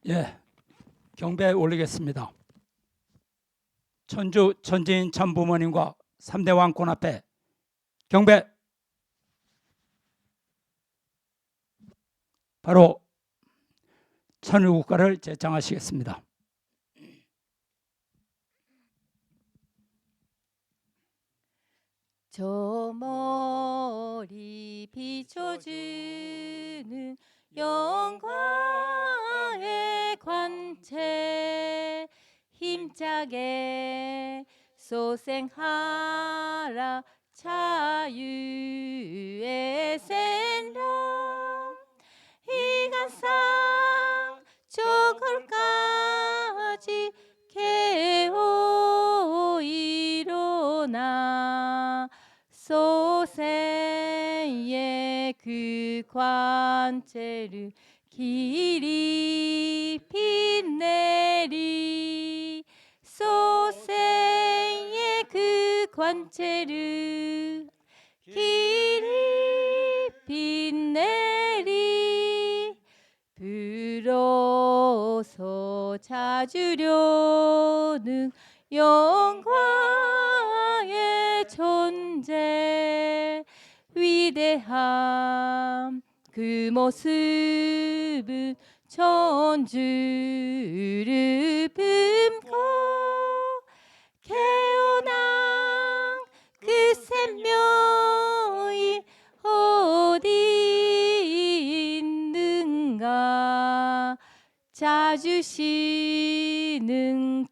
예, 경배 올리겠습니다. 천주 천지인 참부모님과 3대 왕권 앞에 경배. 바로 천일국가를 제창하시겠습니다. 저 멀리 비춰주는 영광의 관체 힘차게 소생하라 자유의 샌덤 이간상 저걸까지 개호 일어나 소생의 그 관체를 길이 빛내리 소생의 그 관체를 길이 빛내리 불어서 찾으려는 영광의 존재 위대함 그 모습은 천주를 품고 깨어난 그 생명이 어디 있는가 찾으시는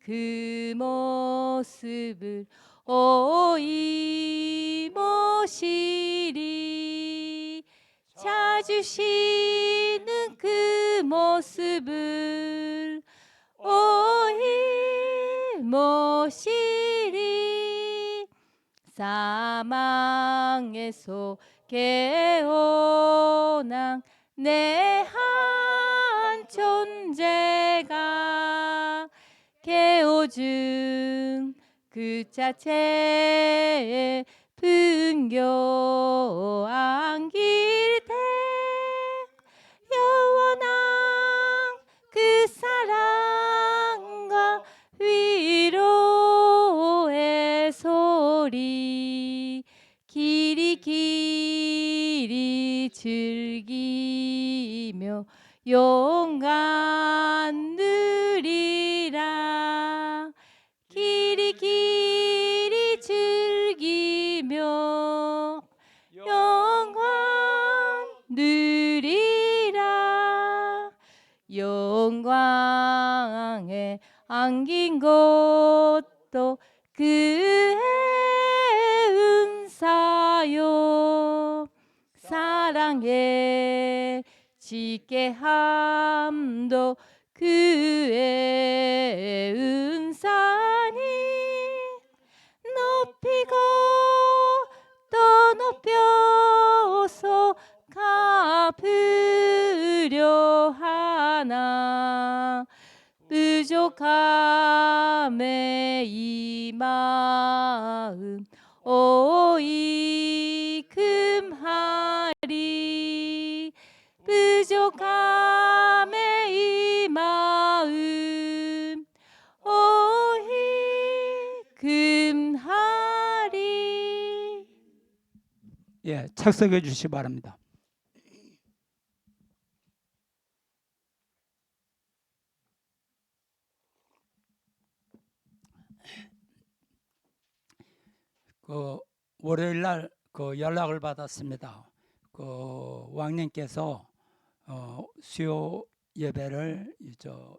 그 모습을 어이 모시리 찾으시는 그 모습을 어이 모시리 사망에서 깨어난 내 한 존재가 깨어준 그 자체에 분교 안길 때 영원한 그 사랑과 위로의 소리 길이 길이 즐기며 용감 누리라 길이 길이 즐기며 영광 누리라 영광에 안긴 것도 그의 은사요 사랑에 지게함도 그의 은사니 높이고 또 높여서 갚으려 하나 부족함에 이 마음 오이 금하리 부족함에 이 마음 오이 금하리. 예, 착석해 주시기 바랍니다. 그 월요일 날 그 연락을 받았습니다. 그 왕님께서 수요 예배를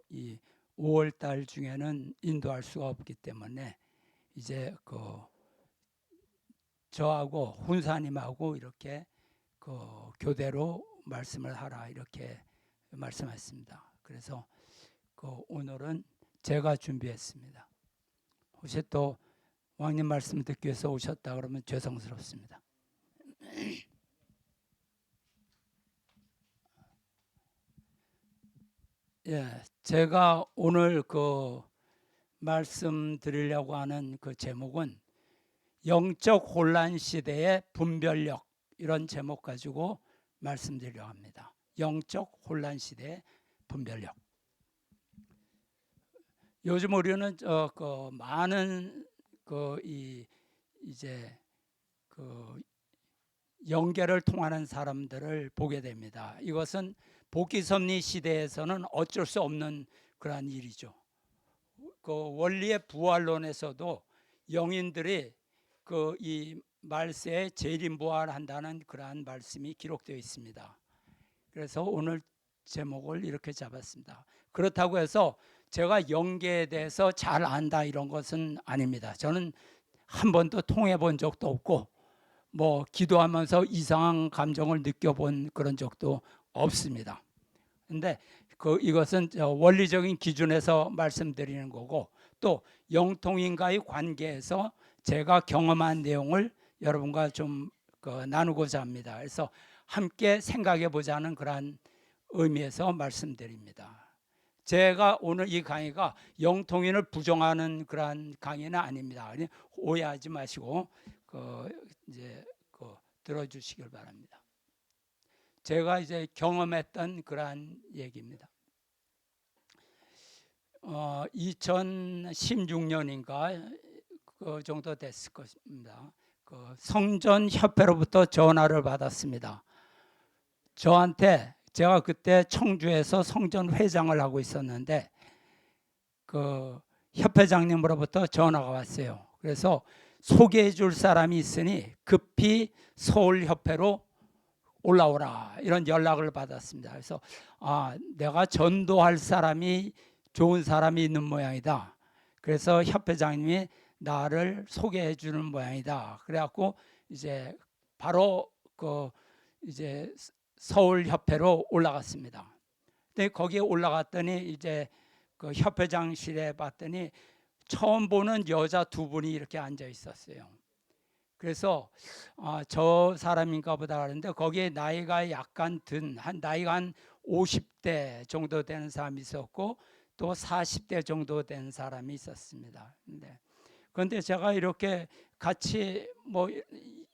이 5월 달 중에는 인도할 수가 없기 때문에 이제 그 저하고 훈사님하고 이렇게 그 교대로 말씀을 하라 이렇게 말씀했습니다. 그래서 그 오늘은 제가 준비했습니다. 혹시 또 왕님 말씀 듣기 위해서 오셨다 그러면 죄송스럽습니다. 예, 제가 오늘 그 말씀드리려고 하는 그 제목은 영적 혼란 시대의 분별력 이런 제목 가지고 말씀드리려고 합니다. 영적 혼란 시대의 분별력. 요즘 우리는 많은 이제 그 영계를 통하는 사람들을 보게 됩니다. 이것은 복귀섭리 시대에서는 어쩔 수 없는 그러한 일이죠. 그 원리의 부활론에서도 영인들이 이 말세에 재림부활한다는 그러한 말씀이 기록되어 있습니다. 그래서 오늘 제목을 이렇게 잡았습니다. 그렇다고 해서 제가 영계에 대해서 잘 안다 이런 것은 아닙니다. 저는 한 번도 통해 본 적도 없고 뭐 기도하면서 이상한 감정을 느껴본 그런 적도 없습니다. 근데 이것은 원리적인 기준에서 말씀드리는 거고, 또 영통인과의 관계에서 제가 경험한 내용을 여러분과 좀 나누고자 합니다. 그래서 함께 생각해 보자는 그런 의미에서 말씀드립니다. 제가 오늘 이 강의가 영통인을 부정하는 그런 강의는 아닙니다. 오해하지 마시고 이제 들어주시길 바랍니다. 제가 이제 경험했던 그러한 얘기입니다. 2016년인가 그 정도 됐을 것입니다. 성전협회로부터 전화를 받았습니다. 저한테, 제가 그때 청주에서 성전회장을 하고 있었는데 그 협회장님으로부터 전화가 왔어요. 그래서 소개해 줄 사람이 있으니 급히 서울협회로 올라오라 이런 연락을 받았습니다. 그래서 내가 전도할 사람이, 좋은 사람이 있는 모양이다. 그래서 협회장님이 나를 소개해 주는 모양이다. 그래갖고 이제 바로 이제 서울협회로 올라갔습니다. 근데 거기에 올라갔더니 이제 그 협회장실에 봤더니 처음 보는 여자 두 분이 이렇게 앉아 있었어요. 그래서 저 사람인가 보다 하는데 거기에 나이가 약간 나이가 한 50대 정도 되는 사람이 있었고 또 40대 정도 된 사람이 있었습니다. 그런데 제가 이렇게 같이 뭐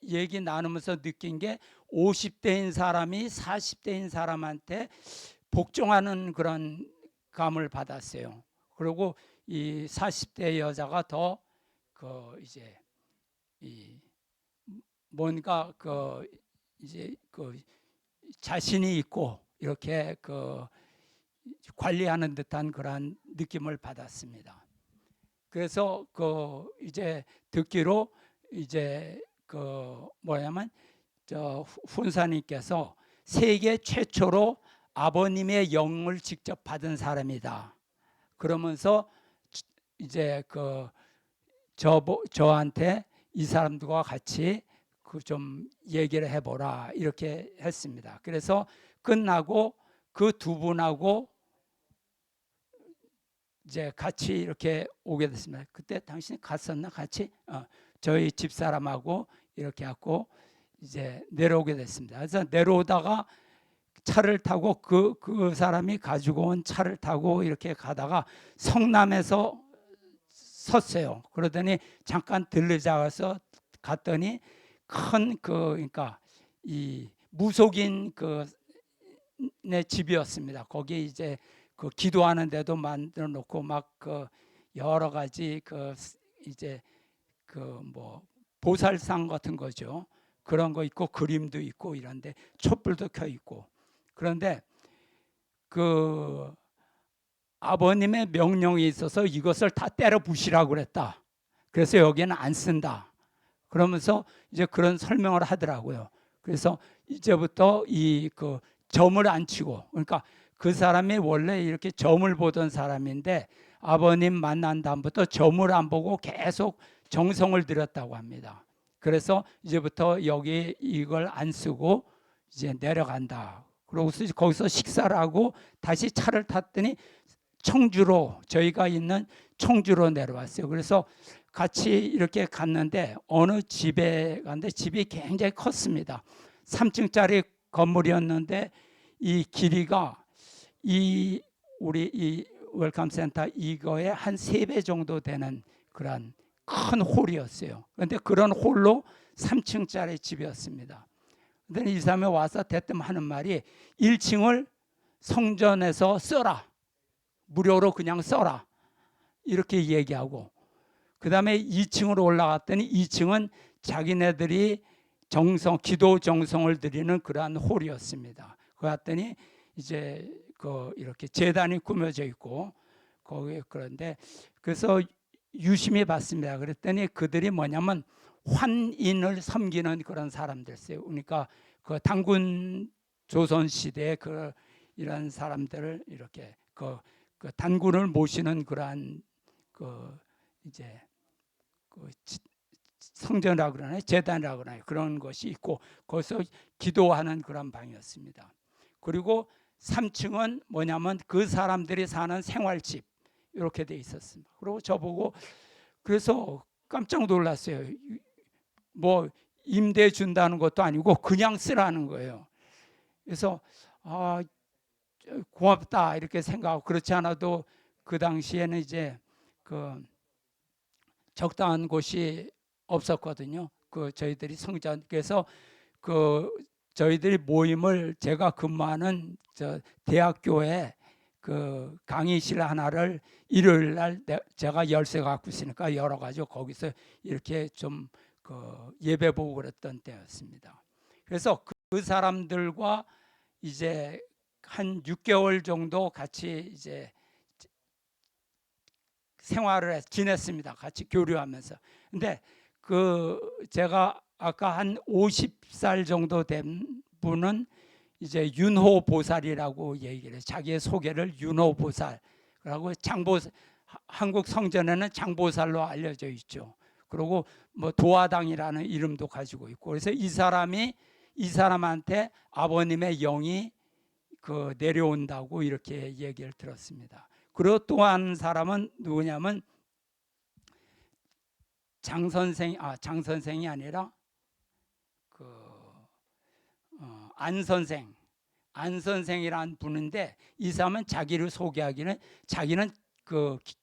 얘기 나누면서 느낀 게 50대인 사람이 40대인 사람한테 복종하는 그런 감을 받았어요. 그리고 이 40대 여자가 더 이제 뭔가 이제 자신이 있고 이렇게 관리하는 듯한 그런 느낌을 받았습니다. 그래서 이제 듣기로 이제 뭐냐면 훈사님께서 세계 최초로 아버님의 영을 직접 받은 사람이다. 그러면서 이제 저한테 이 사람들과 같이 좀 얘기를 해보라 이렇게 했습니다. 그래서 끝나고 그 두 분하고 이제 같이 이렇게 오게 됐습니다. 그때 당신이 갔었나 같이? 저희 집사람하고 이렇게 하고 이제 내려오게 됐습니다. 그래서 내려오다가 차를 타고 그 사람이 가지고 온 차를 타고 이렇게 가다가 성남에서 섰어요. 그러더니 잠깐 들르자 해서 갔더니 큰 그러니까 이 무속인 내 집이었습니다. 거기 이제 기도하는 데도 만들어 놓고 막 여러 가지 이제 뭐 보살상 같은 거죠. 그런 거 있고 그림도 있고 이런데 촛불도 켜 있고. 그런데 아버님의 명령이 있어서 이것을 다 때려 부시라고 그랬다. 그래서 여기는 안 쓴다. 그러면서 이제 그런 설명을 하더라고요. 그래서 이제부터 점을 안 치고, 그러니까 그 사람이 원래 이렇게 점을 보던 사람인데 아버님 만난 다음부터 점을 안 보고 계속 정성을 들였다고 합니다. 그래서 이제부터 여기 이걸 안 쓰고 이제 내려간다. 그러고 거기서 식사를 하고 다시 차를 탔더니 청주로, 저희가 있는 청주로 내려왔어요. 그래서 같이 이렇게 갔는데 어느 집에 갔는데 집이 굉장히 컸습니다. 3층짜리 건물이었는데 이 길이가 우리 이 웰컴 센터 이거의 한 3배 정도 되는 그런 큰 홀이었어요. 그런데 그런 홀로 3층짜리 집이었습니다. 근데 이 사람이 와서 대뜸 하는 말이 1층을 성전에서 써라. 무료로 그냥 써라. 이렇게 얘기하고, 그 다음에 2층으로 올라갔더니 2층은 자기네들이 기도 정성을 드리는 그러한 홀이었습니다. 그 갔더니 이제 이렇게 제단이 꾸며져 있고 거기에, 그런데 그래서 유심히 봤습니다. 그랬더니 그들이 뭐냐면 환인을 섬기는 그런 사람들이었어요. 그러니까 그 단군 조선 시대에 이런 사람들을 이렇게 단군을 모시는 그러한 이제 성전이라 그러나요? 제단이라 그러나요? 그런 것이 있고 거기서 기도하는 그런 방이었습니다. 그리고 3층은 뭐냐면 그 사람들이 사는 생활집 이렇게 돼 있었습니다. 그리고 저보고 그래서 깜짝 놀랐어요. 뭐 임대 준다는 것도 아니고 그냥 쓰라는 거예요. 그래서 고맙다 이렇게 생각하고, 그렇지 않아도 그 당시에는 이제 적당한 곳이 없었거든요. 저희들이 성전, 그래서 저희들이 모임을, 제가 근무하는 대학교에 강의실 하나를 일요일 날 제가 열쇠 갖고 있으니까 열어가지고 거기서 이렇게 좀 예배 보고 그랬던 때였습니다. 그래서 그 사람들과 이제 한 6개월 정도 같이 이제 생활을 지냈습니다. 같이 교류하면서. 근데 제가 아까 한 50살 정도 된 분은 이제 윤호보살이라고 얘기를 해요. 자기의 소개를 윤호보살이라고, 한국 성전에는 장보살로 알려져 있죠. 그리고 뭐 도화당이라는 이름도 가지고 있고, 그래서 이 사람한테 아버님의 영이 내려온다고 이렇게 얘기를 들었습니다. 그리고 또 한 사람은 누구냐면 장 선생이 아니라 안 선생이라는 분인데, 이 사람은 자기를 소개하기는 자기는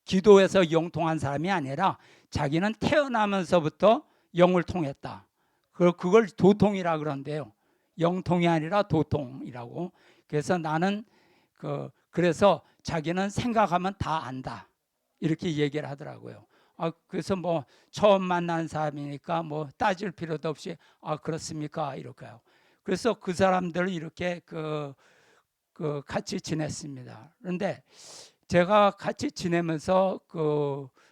기도에서 영통한 사람이 아니라 자기는 태어나면서부터 영을 통했다. 그걸 도통이라 그런데요. 영통이 아니라 도통이라고. 그래서 나는 그래서 자기는 생각하면 다 안다 이렇게 얘기를 하더라고요. 그래서 뭐 처음 만난 사람이니까 뭐 따질 필요도 없이 그렇습니까 이럴까요. 그래서 그 사람들을 이렇게 같이 지냈습니다. 그런데 제가 같이 지내면서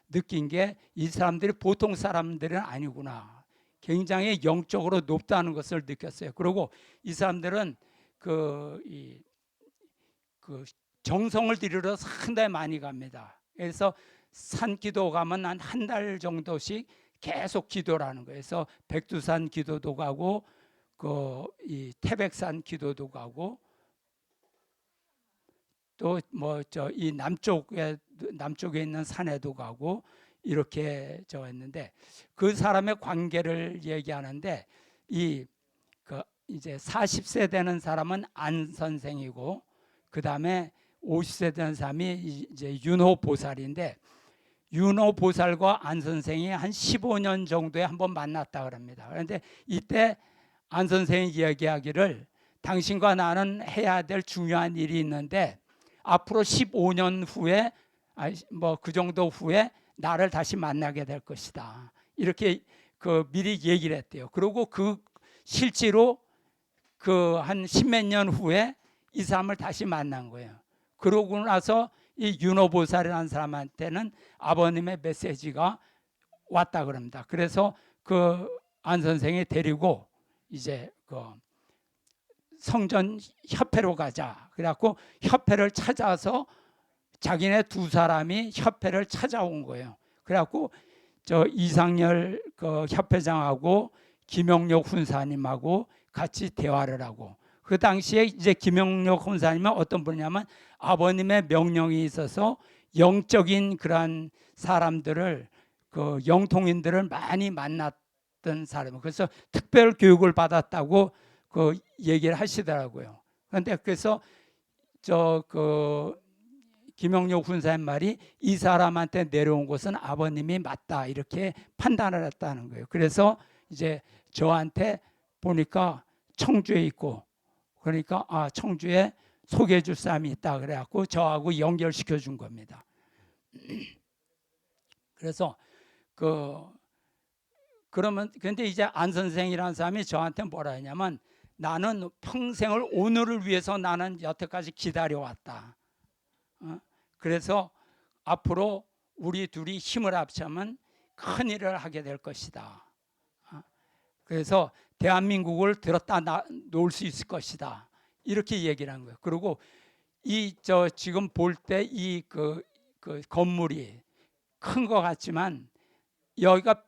느낀 게, 이 사람들이 보통 사람들은 아니구나. 굉장히 영적으로 높다는 것을 느꼈어요. 그리고 이 사람들은 정성을 들이러 상당히 많이 갑니다. 그래서 산기도 가면 한 달 정도씩 계속 기도라는 거예요. 그래서 백두산 기도도 가고 이 태백산 기도도 가고, 또 뭐 이 남쪽에 있는 산에도 가고 이렇게 했는데, 그 사람의 관계를 얘기하는데, 이제 40세 되는 사람은 안 선생이고, 그 다음에 50세 된 사람이 이제 윤호 보살인데, 윤호 보살과 안 선생이 한 15년 정도에 한번 만났다 그럽니다. 그런데 이때 안 선생이 이야기하기를, 당신과 나는 해야 될 중요한 일이 있는데 앞으로 15년 후에 뭐 그 정도 후에 나를 다시 만나게 될 것이다. 이렇게 미리 얘기를 했대요. 그리고 실제로 한 십몇 년 후에 이 사람을 다시 만난 거예요. 그러고 나서 이 윤호보살이라는 사람한테는 아버님의 메시지가 왔다 그럽니다. 그래서 안 선생이 데리고 이제 성전 협회로 가자. 그래갖고 협회를 찾아서 자기네 두 사람이 협회를 찾아온 거예요. 그래갖고 이상열 협회장하고 김영록 훈사님하고 같이 대화를 하고, 그 당시에 이제 김영록 훈사님은 어떤 분이냐면 아버님의 명령이 있어서 영적인 그러한 사람들을, 영통인들을 많이 만났던 사람이에요. 그래서 특별 교육을 받았다고 얘기를 하시더라고요. 그런데 그래서 김영록 훈사님 말이, 이 사람한테 내려온 것은 아버님이 맞다 이렇게 판단을 했다는 거예요. 그래서 이제 저한테 보니까 청주에 있고, 그러니까 청주에 소개해 줄 사람이 있다 그래갖고 저하고 연결시켜 준 겁니다. 그래서 그러면 근데 이제 안 선생이라는 사람이 저한테 뭐라 했냐면 나는 평생을 오늘을 위해서 나는 여태까지 기다려왔다. 그래서 앞으로 우리 둘이 힘을 합치면 큰 일을 하게 될 것이다. 그래서 대한민국을 들었다 놓을 수 있을 것이다. 이렇게 얘기를 한 거예요. 그리고 지금 볼 때 그 건물이 큰 것 같지만 여기가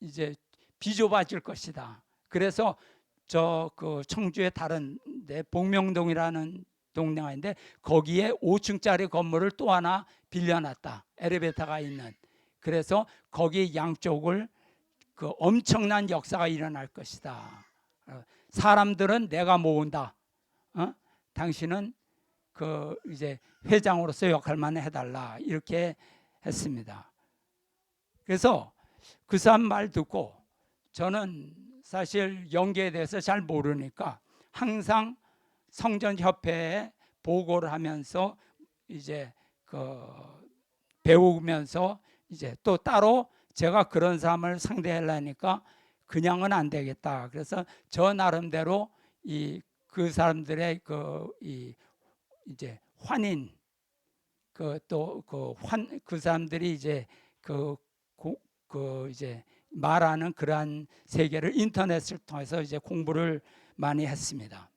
이제 비좁아질 것이다. 그래서 그 청주의 다른 데 복명동이라는 동네가 있는데 거기에 5층짜리 건물을 또 하나 빌려놨다. 엘리베이터가 있는. 그래서 거기 양쪽을 엄청난 역사가 일어날 것이다. 사람들은 내가 모은다. 당신은 이제 회장으로서 역할만 해달라. 이렇게 했습니다. 그래서 그 사람 말 듣고 저는 사실 연계에 대해서 잘 모르니까 항상 성전협회에 보고를 하면서 이제 배우면서 이제 또 따로 제가 그런 사람을 상대하려니까 그냥은 안 되겠다. 그래서 저 나름대로 그 사람들의 이제 환인 그 사람들이 이제 이제 말하는 그러한 세계를 인터넷을 통해서 이제 공부를 많이 했습니다.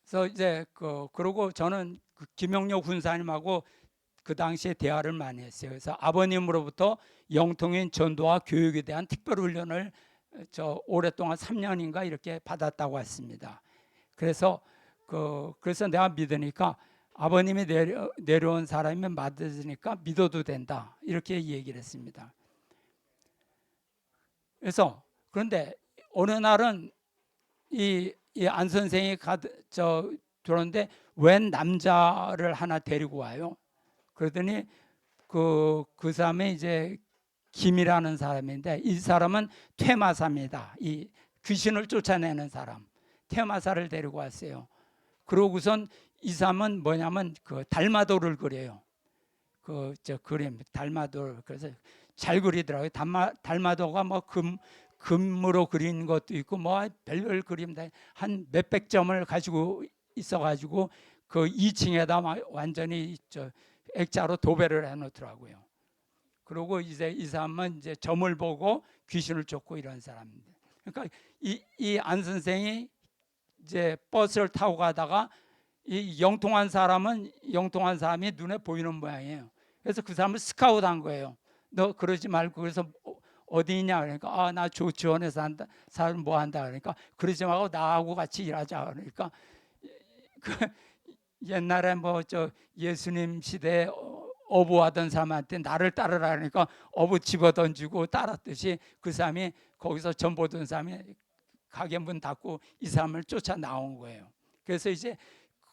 그래서 이제 그러고 저는 김영료 군사님하고 그 당시에 대화를 많이 했어요. 그래서 아버님으로부터 영통인 전도와 교육에 대한 특별 훈련을 오랫동안 3년인가 이렇게 받았다고 했습니다. 그래서 내가 믿으니까 아버님이 내려온 사람이 맞으니까 믿어도 된다. 이렇게 얘기를 했습니다. 그래서 그런데 어느 날은 이 안 선생이 들었는데 웬 남자를 하나 데리고 와요. 그러더니 그 사람이 이제 김이라는 사람인데 이 사람은 퇴마사입니다. 이 귀신을 쫓아내는 사람. 퇴마사를 데리고 왔어요. 그러고선 이 사람은 뭐냐면 달마도를 그려요. 그림 달마도. 그래서 잘 그리더라고요. 달마도가 뭐 금으로 그린 것도 있고 뭐 별별 그림 한 몇백 점을 가지고 있어가지고 그 2층에다 완전히 액자로 도배를 해놓더라고요. 그리고 이제 이 사람은 이제 점을 보고 귀신을 쫓고 이런 사람인데, 그러니까 이 안 선생이 이제 버스를 타고 가다가 이 영통한 사람이 눈에 보이는 모양이에요. 그래서 그 사람을 스카우트한 거예요. 너 그러지 말고. 그래서 어디 있냐 그러니까 나 조치원에서 한다. 사람 뭐 한다 그러니까 그러지 말고 나하고 같이 일하자 그러니까 옛날에 예수님 시대에 어부하던 사람한테 나를 따르라 그러니까 어부 집어던지고 따랐듯이 그 사람이 거기서 전 보던 사람이 가게 문 닫고 이 사람을 쫓아 나온 거예요. 그래서 이제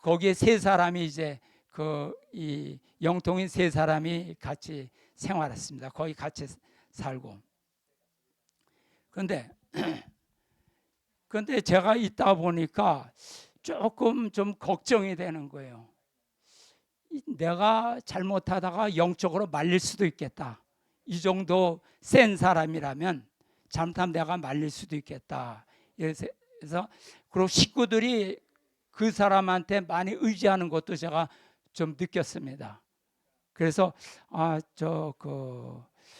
거기에 세 사람이 이제 이 영통인 세 사람이 같이 생활했습니다. 거기 같이 살고. 그런데 제가 있다 보니까 조금 좀 걱정이 되는 거예요. 내가 잘못하다가 영적으로 말릴 수도 있겠다. 이 정도 센 사람이라면 잘못하면 내가 말릴 수도 있겠다. 그래서 그리고 식구들이 그 사람한테 많이 의지하는 것도 제가 좀 느꼈습니다. 그래서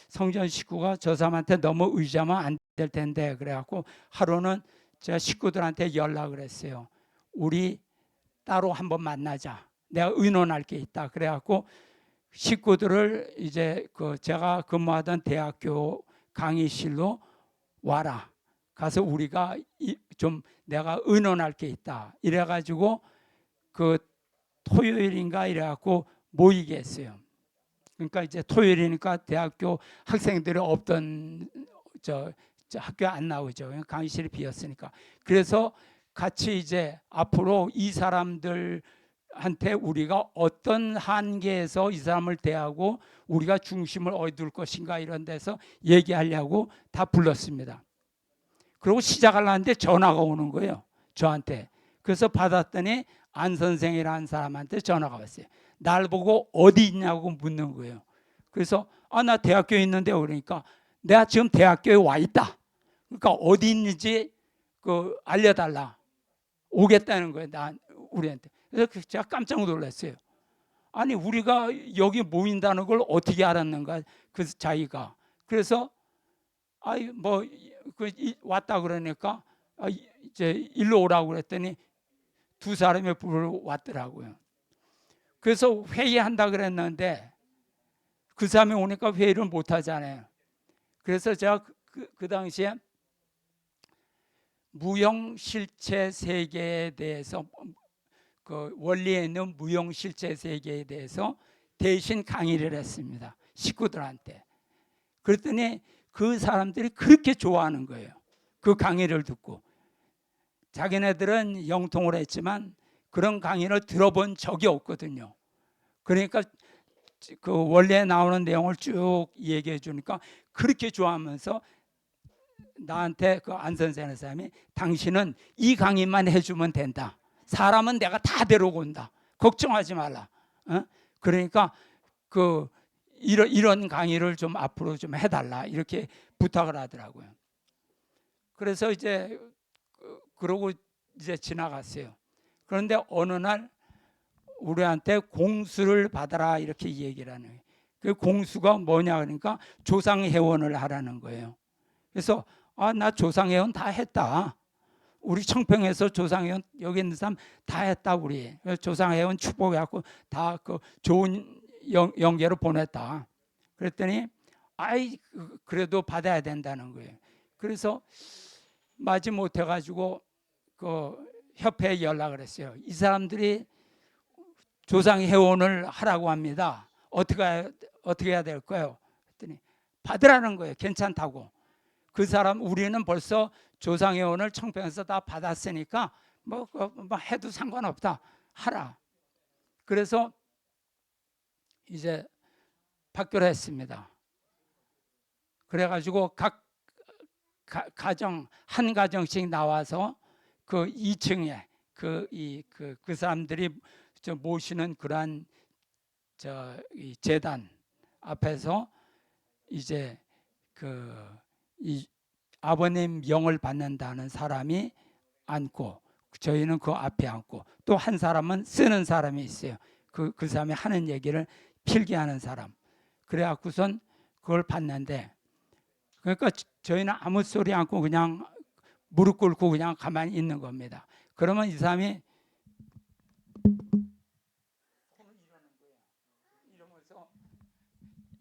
성전 식구가 저 사람한테 너무 의지하면 안 될 텐데 그래갖고 하루는 제가 식구들한테 연락을 했어요. 우리 따로 한번 만나자. 내가 의논할 게 있다. 그래갖고 식구들을 이제 제가 근무하던 대학교 강의실로 와라. 가서 우리가 좀 내가 의논할 게 있다. 이래가지고 토요일인가 이래갖고 모이게 했어요. 그러니까 이제 토요일이니까 대학교 학생들이 없던 학교에 안 나오죠. 강의실이 비었으니까. 그래서 같이 이제 앞으로 이 사람들한테 우리가 어떤 한계에서 이 사람을 대하고 우리가 중심을 어디둘 것인가 이런 데서 얘기하려고 다 불렀습니다. 그리고 시작하려는데 전화가 오는 거예요. 저한테. 그래서 받았더니 안 선생이라는 사람한테 전화가 왔어요. 날 보고 어디 있냐고 묻는 거예요. 그래서 나 대학교에 있는데 그러니까 내가 지금 대학교에 와 있다. 그러니까 어디 있는지 그 알려달라. 오겠다는 거예요. 우리한테. 그래서 제가 깜짝 놀랐어요. 아니 우리가 여기 모인다는 걸 어떻게 알았는가 그 자기가. 그래서 왔다 그러니까 이제 일로 오라고 그랬더니 두 사람이 부르러 왔더라고요. 그래서 회의한다 그랬는데 그 사람이 오니까 회의를 못 하잖아요. 그래서 제가 그 당시에 무형실체 세계에 대해서 그 원리에 있는 무형실체 세계에 대해서 대신 강의를 했습니다. 식구들한테. 그랬더니 그 사람들이 그렇게 좋아하는 거예요. 그 강의를 듣고. 자기네들은 영통을 했지만 그런 강의를 들어본 적이 없거든요. 그러니까 그 원리에 나오는 내용을 쭉 얘기해 주니까 그렇게 좋아하면서 나한테 그 안 선생의 사람이 당신은 이 강의만 해주면 된다. 사람은 내가 다 데리고 온다. 걱정하지 말라. 그러니까 그 이런 강의를 좀 앞으로 좀 해달라 이렇게 부탁을 하더라고요. 그래서 이제 그러고 이제 지나갔어요. 그런데 어느 날 우리한테 공수를 받아라 이렇게 얘기를 하는 거예요. 그 공수가 뭐냐 그러니까 조상회원을 하라는 거예요. 그래서 나 조상회원 다 했다. 우리 청평에서 조상회원 여기 있는 사람 다 했다 우리. 조상회원 축복해갖고 다 그 좋은 영계로 보냈다. 그랬더니 그래도 받아야 된다는 거예요. 그래서 마지못해 가지고 그 협회에 연락을 했어요. 이 사람들이 조상회원을 하라고 합니다. 어떻게 해야 될까요? 그랬더니 받으라는 거예요. 괜찮다고. 그 사람 우리는 벌써 조상회원을 청평에서 다 받았으니까 뭐 해도 상관없다. 하라. 그래서 이제 받기로 했습니다. 그래가지고 각 가정 한 가정씩 나와서 그 2층에 그 사람들이 모시는 그러한 이 제단 앞에서 이제 이 아버님 영을 받는다는 사람이 앉고 저희는 그 앞에 앉고 또 한 사람은 쓰는 사람이 있어요. 그 사람이 하는 얘기를 필기하는 사람. 그래갖고선 그걸 받는데 그러니까 저희는 아무 소리 않고 그냥 무릎 꿇고 그냥 가만히 있는 겁니다. 그러면 이 사람이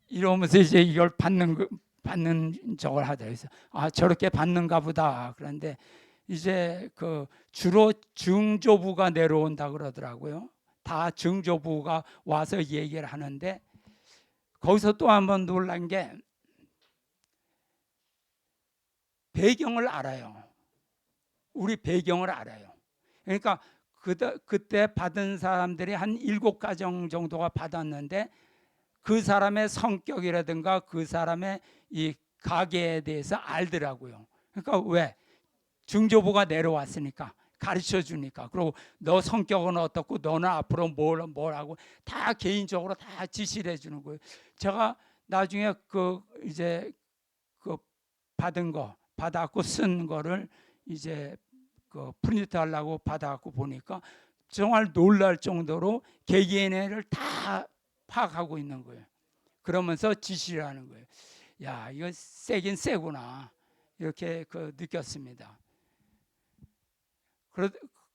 이러면서 이제 이걸 받는 적을 하더라고요. 그래서 저렇게 받는가 보다. 그런데 이제 그 주로 증조부가 내려온다 그러더라고요. 다 증조부가 와서 얘기를 하는데 거기서 또 한 번 놀란 게 배경을 알아요. 우리 배경을 알아요. 그러니까 그때 받은 사람들이 한 7가정 정도가 받았는데 그 사람의 성격이라든가 그 사람의 이 가계에 대해서 알더라고요. 그러니까 왜? 증조부가 내려왔으니까 가르쳐 주니까. 그리고 너 성격은 어떻고 너는 앞으로 뭘 하고 다 개인적으로 다 지시를 해 주는 거예요. 제가 나중에 이제 받았고 쓴 거를 이제 프린트 하려고 받아갖고 보니까 정말 놀랄 정도로 개개인을 다 파악하고 있는 거예요. 그러면서 지시를 하는 거예요. 야, 이거 세긴 세구나. 이렇게 느꼈습니다.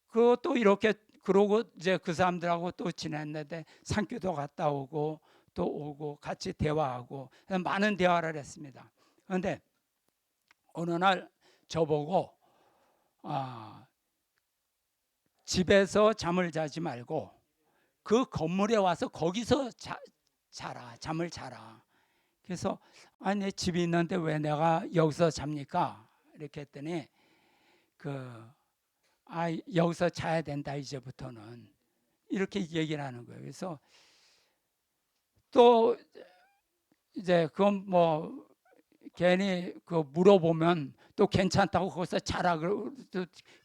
그것도 이렇게 그러고 이제 그 사람들하고 또 지냈는데 산교도 갔다 오고 또 오고 같이 대화하고 많은 대화를 했습니다. 그런데 어느 날 저보고 집에서 잠을 자지 말고 그 건물에 와서 거기서 잠을 자라. 그래서 내 집이 있는데 왜 내가 여기서 잡니까? 이렇게 했더니 여기서 자야 된다 이제부터는 이렇게 얘기를 하는 거예요. 그래서 또 이제 그건 뭐 괜히 그 물어보면 또 괜찮다고 거기서 자락을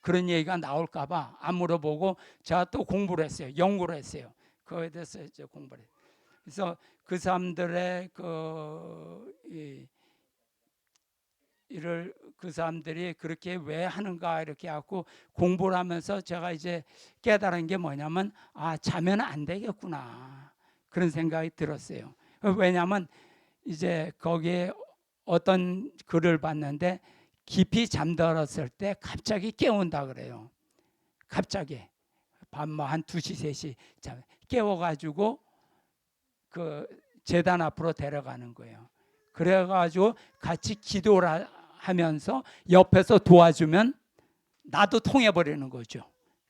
그런 얘기가 나올까봐 안 물어보고 제가 또 공부를 했어요. 연구를 했어요. 그거에 대해서 이제 공부를 했어요. 그래서 그 사람들의 일을 그 사람들이 그렇게 왜 하는가 이렇게 하고 공부를 하면서 제가 이제 깨달은 게 뭐냐면 자면 안 되겠구나 그런 생각이 들었어요. 왜냐하면 이제 거기에 어떤 글을 봤는데 깊이 잠들었을 때 갑자기 깨운다 그래요. 갑자기 밤 한 2시 3시 깨워가지고 그 제단 앞으로 데려가는 거예요. 그래가지고 같이 기도를 하면서 옆에서 도와주면 나도 통해버리는 거죠.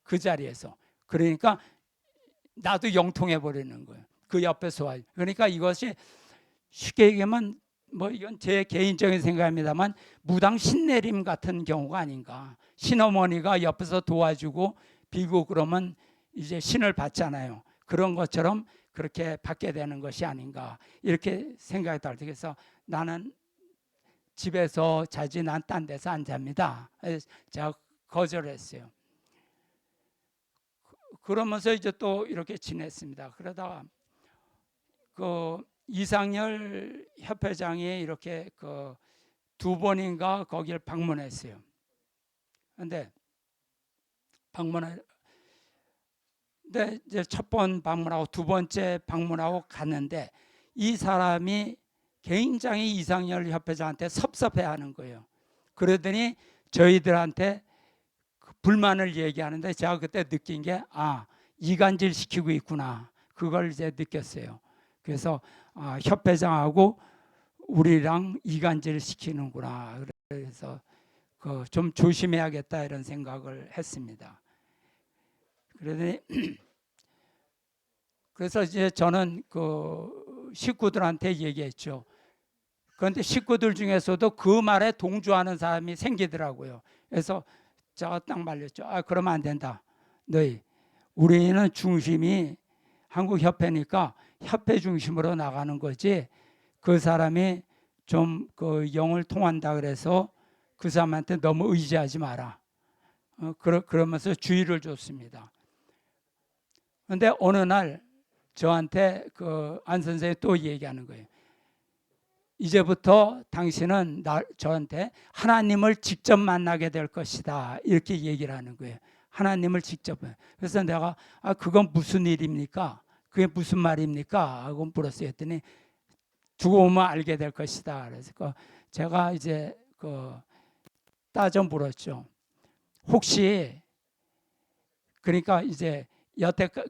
그 자리에서. 그러니까 나도 영통해버리는 거예요. 그 옆에서 와요. 그러니까 이것이 쉽게 얘기하면 뭐 이건 제 개인적인 생각입니다만 무당 신내림 같은 경우가 아닌가. 신어머니가 옆에서 도와주고 비고 그러면 이제 신을 받잖아요. 그런 것처럼 그렇게 받게 되는 것이 아닌가 이렇게 생각이 들어요. 그래서 나는 집에서 자지 난 딴 데서 안 잡니다. 제가 거절했어요. 그러면서 이제 또 이렇게 지냈습니다. 그러다가 그 이상열 협회장이 이렇게 그 2번인가 거기를 방문했어요. 근데 이제 첫 번 방문하고 2번째 방문하고 갔는데 이 사람이 굉장히 이상열 협회장한테 섭섭해하는 거예요. 그러더니 저희들한테 불만을 얘기하는데 제가 그때 느낀 게 이간질 시키고 있구나. 그걸 이제 느꼈어요. 그래서 협회장하고 우리랑 이간질 시키는구나. 그래서 좀 조심해야겠다 이런 생각을 했습니다. 그러더니 그래서 이제 저는 그 식구들한테 얘기했죠. 그런데 식구들 중에서도 그 말에 동조하는 사람이 생기더라고요. 그래서 제가 딱 말렸죠. 그러면 안 된다. 너희 우리는 중심이 한국협회니까 협회 중심으로 나가는 거지. 그 사람이 좀 그 영을 통한다 그래서 그 사람한테 너무 의지하지 마라. 그러면서 주의를 줬습니다. 그런데 어느 날 저한테 그 안 선생이 또 얘기하는 거예요. 이제부터 당신은 저한테 하나님을 직접 만나게 될 것이다. 이렇게 얘기를 하는 거예요. 하나님을 직접. 그래서 내가 그건 무슨 일입니까? 그게 무슨 말입니까? 하고 물었어요. 했더니 두고 보면 알게 될 것이다. 그래서 제가 이제 따져 물었죠. 혹시 그러니까 이제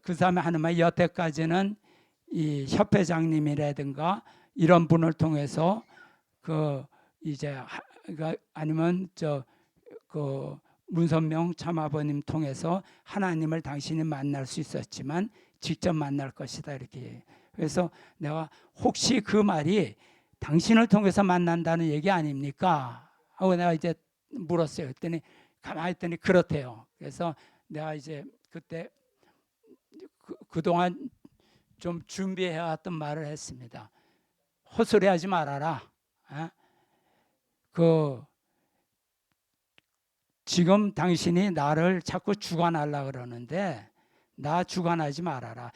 그 사람이 하는 말 여태까지는 이 협회장님이라든가 이런 분을 통해서 이제 아니면 문선명 참아버님 통해서 하나님을 당신이 만날 수 있었지만 직접 만날 것이다 이렇게. 그래서 내가 혹시 그 말이 당신을 통해서 만난다는 얘기 아닙니까? 하고 내가 이제 물었어요. 그랬더니 가만히 있더니 그렇대요. 그래서 내가 이제 그때 그동안 좀 준비해왔던 말을 했습니다. 헛소리하지 말아라. 지금 당신이 나를 자꾸 주관하려고 그러는데 나 주관하지 말아라.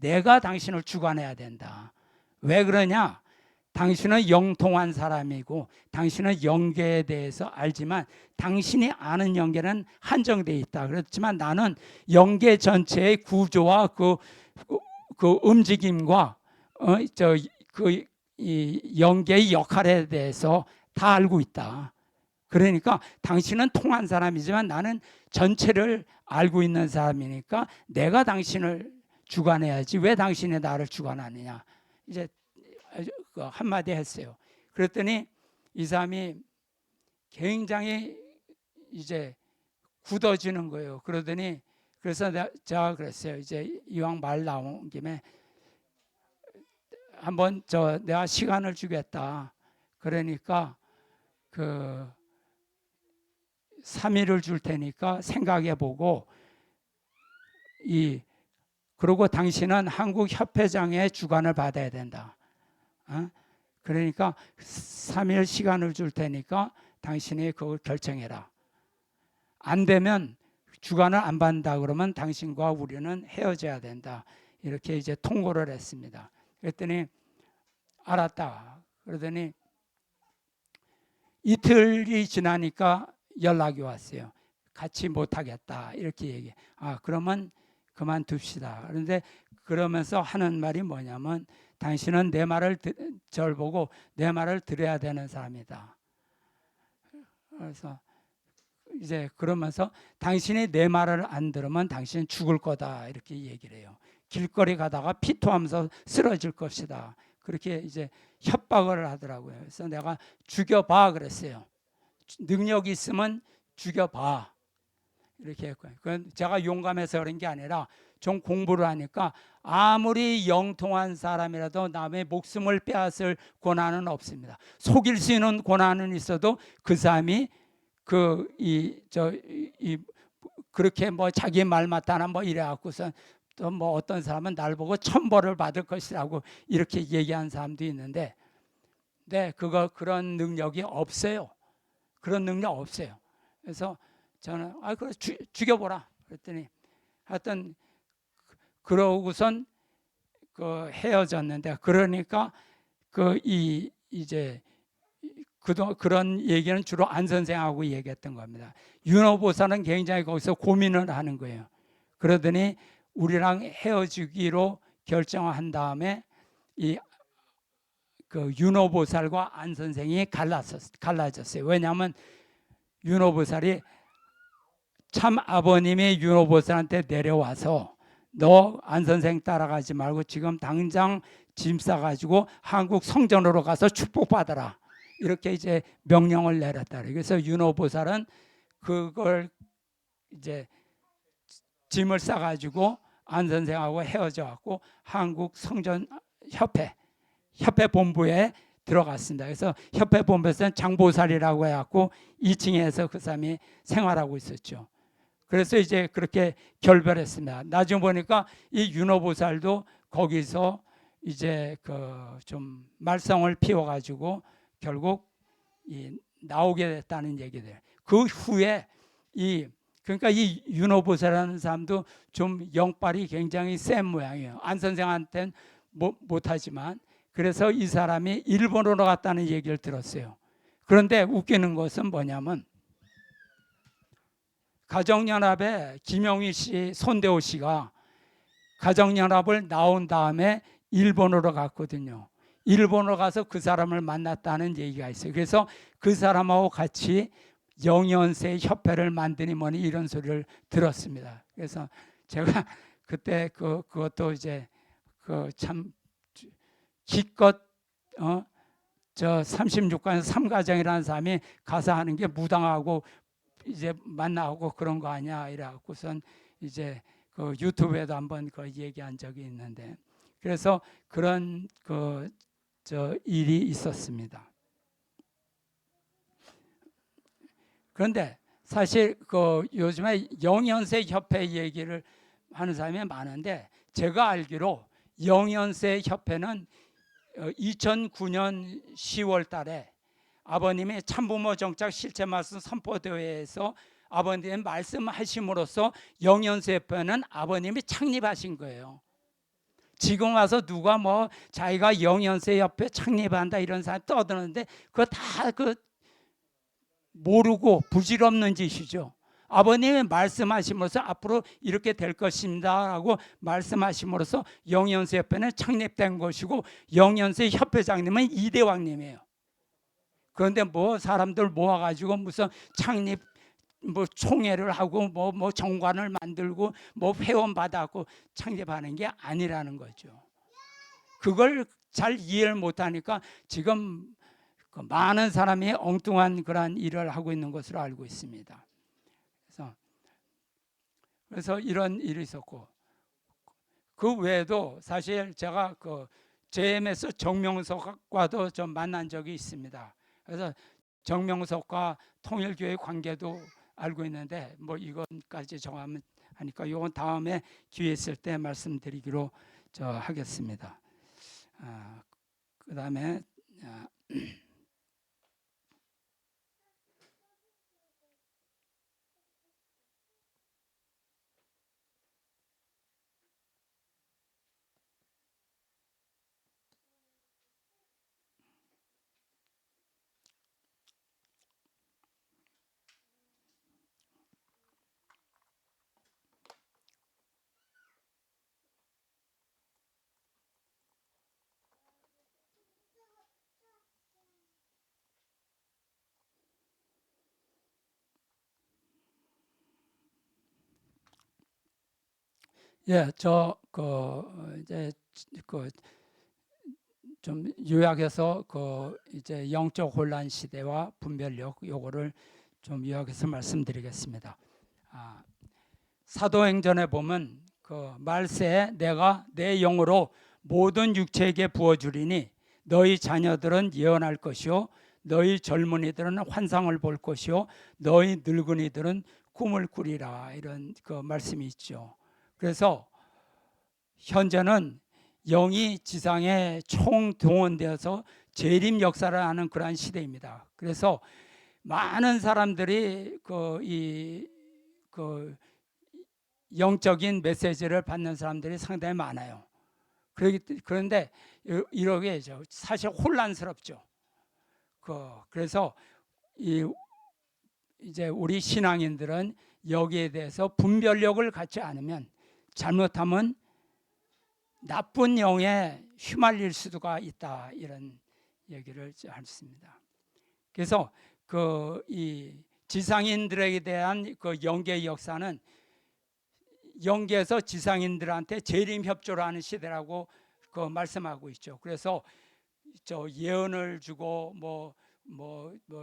내가 당신을 주관해야 된다. 왜 그러냐? 당신은 영통한 사람이고 당신은 영계에 대해서 알지만 당신이 아는 영계는 한정되어 있다. 그렇지만 나는 영계 전체의 구조와 그 움직임과 이 영계의 역할에 대해서 다 알고 있다. 그러니까 당신은 통한 사람이지만 나는 전체를 알고 있는 사람이니까 내가 당신을 주관해야지 왜 당신이 나를 주관하느냐. 이제 한마디 했어요. 그랬더니 이 사람이 굉장히 이제 굳어지는 거예요. 그러더니 그래서 제가 그랬어요. 이제 이왕 말 나온 김에 한번 내가 시간을 주겠다. 그러니까 3일을 줄 테니까 생각해보고 그리고 당신은 한국 협회장의 주관을 받아야 된다. 그러니까 3일 시간을 줄 테니까 당신이 그걸 결정해라. 안 되면 주간을 안 받는다 그러면 당신과 우리는 헤어져야 된다. 이렇게 이제 통고를 했습니다. 그랬더니 알았다. 그러더니 이틀이 지나니까 연락이 왔어요. 같이 못하겠다. 이렇게 얘기해. 그러면 그만둡시다. 그런데 그러면서 하는 말이 뭐냐면 당신은 내 말을 절 보고 내 말을 들어야 되는 사람이다. 그래서 이제 그러면서 당신이 내 말을 안 들으면 당신은 죽을 거다. 이렇게 얘기를 해요. 길거리 가다가 피토하면서 쓰러질 것이다. 그렇게 이제 협박을 하더라고요. 그래서 내가 죽여봐 그랬어요. 능력이 있으면 죽여봐. 이렇게 했고요. 그건 제가 용감해서 그런 게 아니라 좀 공부를 하니까 아무리 영통한 사람이라도 남의 목숨을 빼앗을 권한은 없습니다. 속일 수 있는 권한은 있어도 그 사람이 그렇게 뭐 자기 말 맞다나 뭐 이래갖고서 또 뭐 어떤 사람은 날 보고 천벌을 받을 것이라고 이렇게 얘기한 사람도 있는데, 네, 그런 능력이 없어요. 그런 능력 없어요. 그래서 저는 그래 죽여보라 그랬더니 하여튼 그러고선 헤어졌는데, 그러니까 이제 그런 얘기는 주로 안 선생하고 얘기했던 겁니다. 윤호보살은 굉장히 거기서 고민을 하는 거예요. 그러더니 우리랑 헤어지기로 결정한 다음에 윤호보살과 안 선생이 갈라졌어요. 왜냐하면 윤호보살이 참 아버님이 윤호보살한테 내려와서 너 안 선생 따라가지 말고 지금 당장 짐 싸가지고 한국 성전으로 가서 축복받아라. 이렇게 이제 명령을 내렸다. 그래서 윤호보살은 그걸 이제 짐을 싸가지고 안 선생하고 헤어져 갖고 한국 성전 협회 본부에 들어갔습니다. 그래서 협회 본부에서는 장보살이라고 해갖고 2층에서 그 사람이 생활하고 있었죠. 그래서 이제 그렇게 결별했습니다. 나중에 보니까 이 윤호보살도 거기서 이제 좀 말썽을 피워가지고 결국 나오게 됐다는 얘기들. 그 후에 그러니까 이 윤호보살이라는 사람도 좀 영빨이 굉장히 센 모양이에요. 안 선생한테는 못하지만. 그래서 이 사람이 일본으로 갔다는 얘기를 들었어요. 그런데 웃기는 것은 뭐냐면 가정연합에 김영희 씨, 손대호 씨가 가정연합을 나온 다음에 일본으로 갔거든요. 일본으로 가서 그 사람을 만났다는 얘기가 있어요. 그래서 그 사람하고 같이 영연세 협회를 만드니 뭐니 이런 소리를 들었습니다. 그래서 제가 그때 그것도 이제 참 기껏 저 36관 3가정이라는 사람이 가서 하는 게 무당하고 이제 만나고 그런 거 아니야 이래갖고선 이제 유튜브에도 한번 얘기한 적이 있는데, 그래서 그런 일이 있었습니다. 그런데 사실 요즘에 영연세 협회 얘기를 하는 사람이 많은데, 제가 알기로 영연세 협회는 2009년 10월 달에 아버님의 참부모 정착 실체 말씀 선포대회에서 아버님의 말씀하심으로써 영연세 협회는 아버님이 창립하신 거예요. 지금 와서 누가 뭐 자기가 영연세 협회 창립한다 이런 사람 떠드는데 그거 다 모르고 부질없는 짓이죠. 아버님이 말씀하심으로써 앞으로 이렇게 될 것입니다 라고 말씀하심으로써 영연세 협회는 창립된 것이고, 영연세 협회장님은 이대왕님이에요. 그런데 뭐 사람들 모아가지고 무슨 창립 총회를 하고 뭐 정관을 만들고 뭐 회원 받아갖고 창립하는 게 아니라는 거죠. 그걸 잘 이해를 못하니까 지금 많은 사람이 엉뚱한 그런 일을 하고 있는 것으로 알고 있습니다. 그래서 이런 일이 있었고, 그 외에도 사실 제가 JMS 정명석과도 좀 만난 적이 있습니다. 그래서 정명석과 통일교회 관계도 알고 있는데 뭐 이건까지 정하면 하니까 이건 다음에 기회 있을 때 말씀드리기로 하겠습니다. 그다음에 아, 예, 이제 그 좀 요약해서 이제 영적 혼란 시대와 분별력 요거를 좀 요약해서 말씀드리겠습니다. 아, 사도행전에 보면 말세에 내가 내 영으로 모든 육체에게 부어주리니 너희 자녀들은 예언할 것이요 너희 젊은이들은 환상을 볼 것이요 너희 늙은이들은 꿈을 꾸리라, 이런 말씀이 있죠. 그래서 현재는 영이 지상에 총동원되어서 재림 역사를 하는 그러한 시대입니다. 그래서 많은 사람들이 영적인 메시지를 받는 사람들이 상당히 많아요. 그런데 이러게 사실 혼란스럽죠. 그래서 이제 우리 신앙인들은 여기에 대해서 분별력을 갖지 않으면 잘못하면 나쁜 영에 휘말릴 수가 있다, 이런 얘기를 했습니다. 그래서 이 지상인들에 대한 영계의 역사는 영계에서 지상인들한테 재림 협조를 하는 시대라고 말씀하고 있죠. 그래서 예언을 주고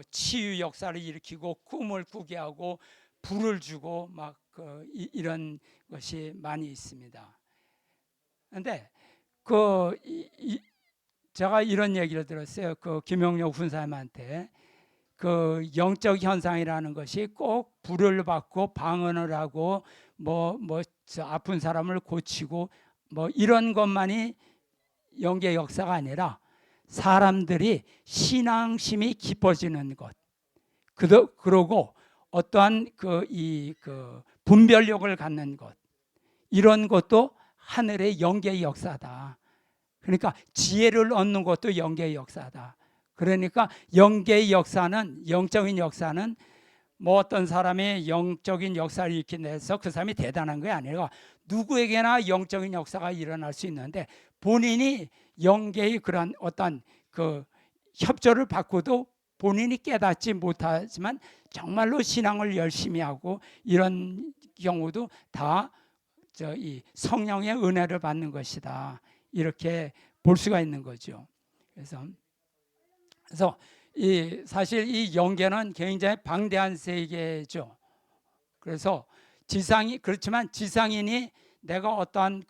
치유 역사를 일으키고 꿈을 꾸게 하고 불을 주고 막 이런 것이 많이 있습니다. 그런데 제가 이런 얘기를 들었어요. 김용록 군사님한테 영적 현상이라는 것이 꼭 불을 받고 방언을 하고 아픈 사람을 고치고 이런 것만이 영계 역사가 아니라 사람들이 신앙심이 깊어지는 것, 그러고 어떠한 분별력을 갖는 것, 이런 것도 하늘의 영계의 역사다. 그러니까 지혜를 얻는 것도 영계의 역사다. 그러니까 영계의 역사는, 영적인 역사는 어떤 사람이 영적인 역사를 일으켜내서 그 사람이 대단한 게 아니라 누구에게나 영적인 역사가 일어날 수 있는데 본인이 영계의 그런 어떤 협조를 받고도 본인이 깨닫지 못하지만 정말로 신앙을 열심히 하고 이런 경우도 다 이 성령의 은혜를 받는 것이다, 이렇게 볼 수가 있는 거죠. 그래서 사실 이 영계는 굉장히 방대한 세계죠. 그래서 그렇지만 지상인이 내가 어떠한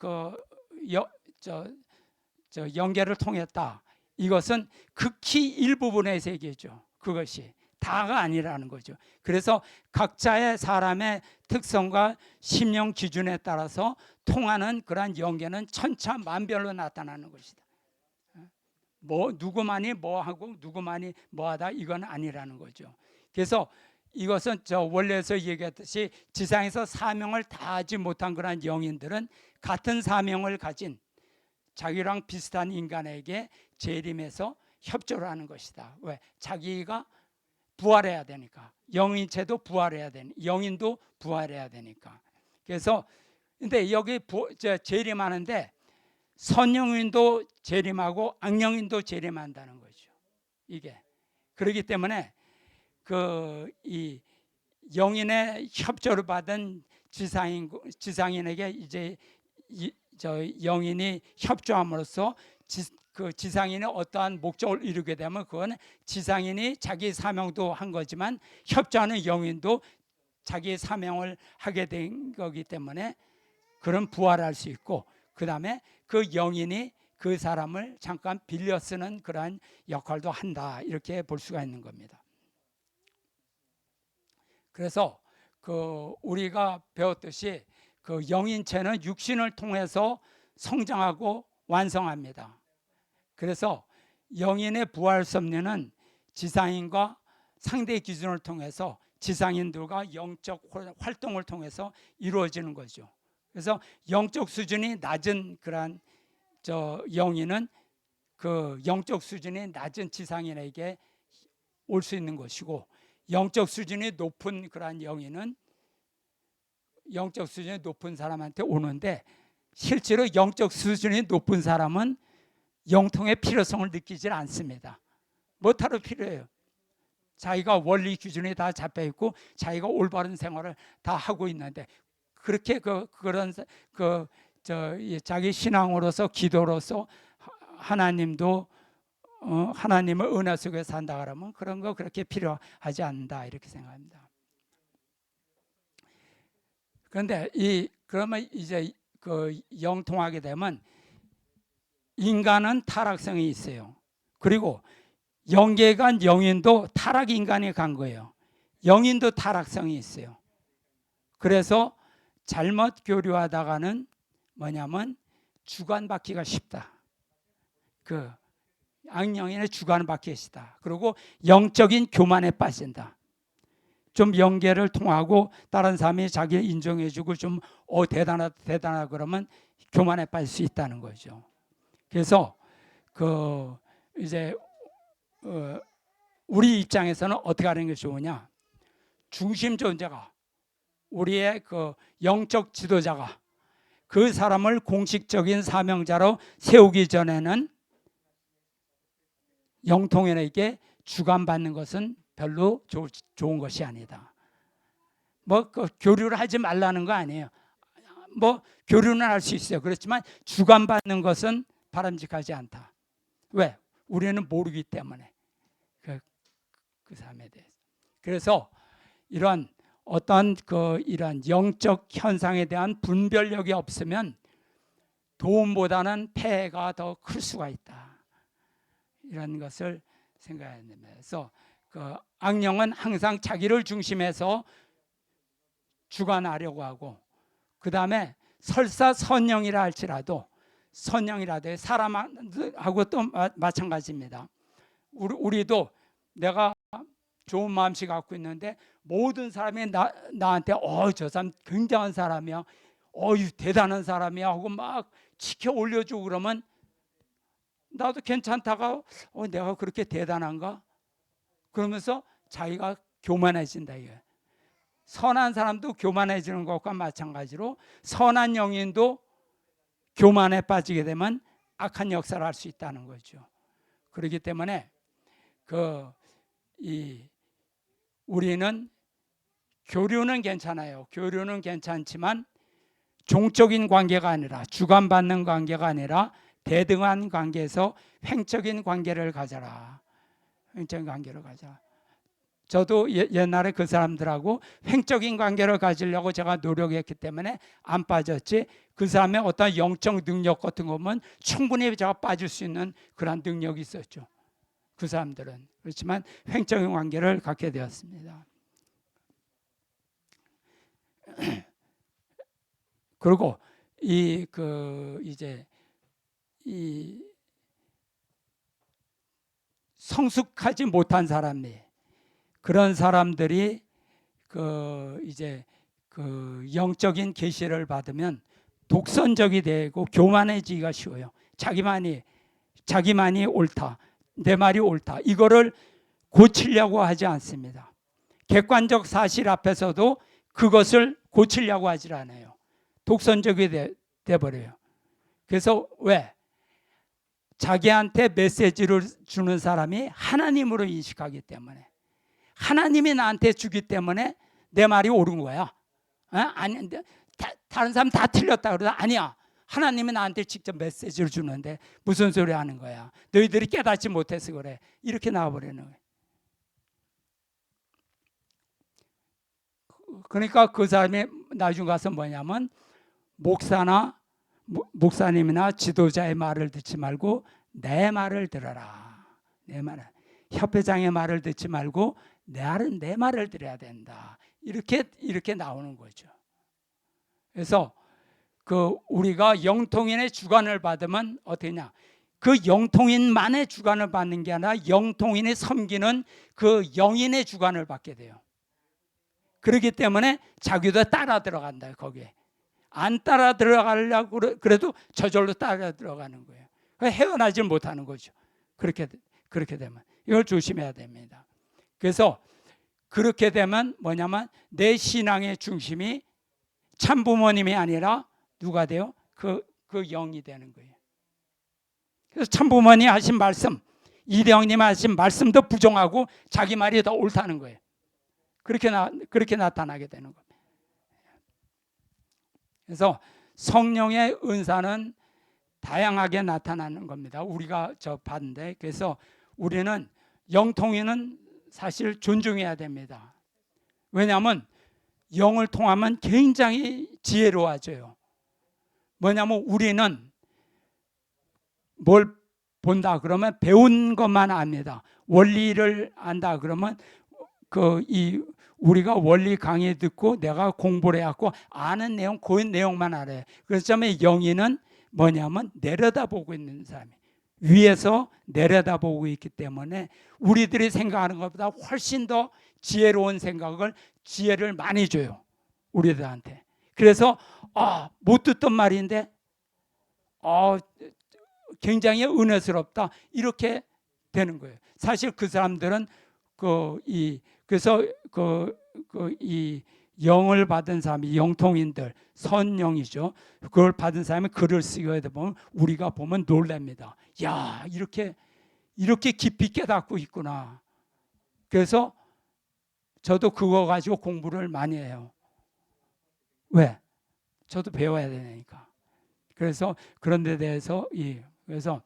영계를 통했다, 이것은 극히 일부분의 세계죠. 그것이 다가 아니라는 거죠. 그래서 각자의 사람의 특성과 심령 기준에 따라서 통하는 그러한 영계는 천차만별로 나타나는 것이다. 누구만이 하고 누구만이 하다, 이건 아니라는 거죠. 그래서 이것은 원래에서 얘기했듯이 지상에서 사명을 다하지 못한 그런 영인들은 같은 사명을 가진 자기랑 비슷한 인간에게 재림해서 협조를 하는 것이다. 왜? 자기가 부활해야 되니까. 영인체도 부활해야 되니까. 영인도 부활해야 되니까. 그래서 근데 여기 재림하는데 선영인도 재림하고 악영인도 재림한다는 거죠. 이게 그렇기 때문에 이 영인의 협조를 받은 지상인에게 이제 영인이 협조함으로써 지상인이 어떠한 목적을 이루게 되면 그건 지상인이 자기 사명도 한 거지만 협조하는 영인도 자기 사명을 하게 된 거기 때문에 그런 부활할 수 있고, 그 다음에 그 영인이 그 사람을 잠깐 빌려 쓰는 그러한 역할도 한다, 이렇게 볼 수가 있는 겁니다. 그래서 우리가 배웠듯이 영인체는 육신을 통해서 성장하고 완성합니다. 그래서 영인의 부활 섭리는 지상인과 상대 기준을 통해서 지상인들과 영적 활동을 통해서 이루어지는 거죠. 그래서 영적 수준이 낮은 그러한 영인은 그 영적 수준이 낮은 지상인에게 올 수 있는 것이고, 영적 수준이 높은 그러한 영인은 영적 수준이 높은 사람한테 오는데, 실제로 영적 수준이 높은 사람은 영통의 필요성을 느끼질 않습니다. 뭐하러 필요해요? 자기가 원리 기준이 다 잡혀 있고 자기가 올바른 생활을 다 하고 있는데, 그렇게 자기 신앙으로서 기도로서 하나님도 하나님의 은혜 속에 산다 그러면 그런 거 그렇게 필요하지 않는다, 이렇게 생각합니다. 그런데 그러면 이제 그 영통하게 되면 인간은 타락성이 있어요. 그리고 영계에 간 영인도 타락 인간에 간 거예요. 영인도 타락성이 있어요. 그래서 잘못 교류하다가는 뭐냐면 주관받기가 쉽다. 그 악영인의 주관받기가 쉽다. 그리고 영적인 교만에 빠진다. 좀 영계를 통하고 다른 사람이 자기를 인정해주고 좀 대단하다 그러면 교만에 빠질 수 있다는 거죠. 그래서 이제 우리 입장에서는 어떻게 하는 게 좋으냐? 중심 존재가, 우리의 그 영적 지도자가 그 사람을 공식적인 사명자로 세우기 전에는 영통인에게 주관받는 것은 별로 좋은 것이 아니다. 교류를 하지 말라는 거 아니에요. 교류는 할 수 있어요. 그렇지만 주관받는 것은 바람직하지 않다. 왜? 우리는 모르기 때문에 그 사람에 대해서. 그래서 이런 어떤 이런 영적 현상에 대한 분별력이 없으면 도움보다는 폐해가 더 클 수가 있다. 이런 것을 생각해야 됩니다. 그래서 악령은 항상 자기를 중심해서 주관하려고 하고, 그 다음에 설사 선영이라 할지라도 사람하고 또 마찬가지입니다. 우리도 내가 좋은 마음씨 갖고 있는데 모든 사람이 나한테 저 사람 굉장한 사람이야, 대단한 사람이야 하고 막 치켜 올려주고 그러면 나도 괜찮다가 내가 그렇게 대단한가? 그러면서 자기가 교만해진다 이거예요. 선한 사람도 교만해지는 것과 마찬가지로 선한 영인도 교만에 빠지게 되면 악한 역사를 할 수 있다는 거죠. 그렇기 때문에 우리는 교류는 괜찮아요. 교류는 괜찮지만 종적인 관계가 아니라, 주관받는 관계가 아니라 대등한 관계에서 횡적인 관계를 가져라. 횡적인 관계를 가져라. 저도 옛날에 그 사람들하고 횡적인 관계를 가지려고 제가 노력했기 때문에 안 빠졌지, 그 사람의 어떤 영적 능력 같은 거 보면 충분히 제가 빠질 수 있는 그런 능력이 있었죠. 그 사람들은. 그렇지만 횡적인 관계를 갖게 되었습니다. 그리고 이제 성숙하지 못한 사람이, 그런 사람들이 이제 영적인 계시를 받으면 독선적이 되고 교만해지기가 쉬워요. 자기만이 옳다, 내 말이 옳다, 이거를 고치려고 하지 않습니다. 객관적 사실 앞에서도 그것을 고치려고 하질 않아요. 독선적이 돼버려요. 그래서 왜? 자기한테 메시지를 주는 사람이 하나님으로 인식하기 때문에, 하나님이 나한테 주기 때문에 내 말이 옳은 거야. 아니, 다른 사람 다 틀렸다 그러다 아니야, 하나님이 나한테 직접 메시지를 주는데 무슨 소리 하는 거야, 너희들이 깨닫지 못해서 그래, 이렇게 나와버리는 거예요. 그러니까 그 사람이 나중 가서 뭐냐면 목사님이나 지도자의 말을 듣지 말고 내 말을 들어라. 내 말을, 협회장의 말을 듣지 말고 내 말을 들어야 된다. 이렇게 나오는 거죠. 그래서 우리가 영통인의 주관을 받으면 어떻게냐? 그 영통인만의 주관을 받는 게 아니라 영통인이 섬기는 그 영인의 주관을 받게 돼요. 그렇기 때문에 자기도 따라 들어간다. 거기에 안 따라 들어가려고 그래도 저절로 따라 들어가는 거예요. 헤어나질 못하는 거죠. 그렇게 되면 이걸 조심해야 됩니다. 그래서 그렇게 되면 뭐냐면 내 신앙의 중심이 참 부모님이 아니라 누가 돼요? 그 영이 되는 거예요. 그래서 참 부모님이 하신 말씀, 이대영님 하신 말씀도 부정하고 자기 말이 더 옳다는 거예요. 그렇게 나타나게 되는 겁니다. 그래서 성령의 은사는 다양하게 나타나는 겁니다. 우리가 봤는데, 그래서 우리는 영통인은 사실 존중해야 됩니다. 왜냐하면 영을 통하면 굉장히 지혜로워져요. 뭐냐면 우리는 뭘 본다 그러면 배운 것만 압니다. 원리를 안다 그러면 우리가 원리 강의 듣고 내가 공부를 해갖고 아는 내용, 고인 내용만 알아요. 그렇기 때문에 영인은 뭐냐면 내려다보고 있는 사람이 위에서 내려다보고 있기 때문에 우리들이 생각하는 것보다 훨씬 더 지혜로운 지혜를 많이 줘요. 우리들한테. 그래서 못 듣던 말인데 굉장히 은혜스럽다. 이렇게 되는 거예요. 사실 그 사람들은 그래서 이 영을 받은 사람이 영통인들, 선영이죠. 그걸 받은 사람이 글을 쓰게 되면 우리가 보면 놀랍니다. 야, 이렇게 깊이 깨닫고 있구나. 그래서 저도 그거 가지고 공부를 많이 해요. 왜? 저도 배워야 되니까. 그래서 그런 데 대해서 그래서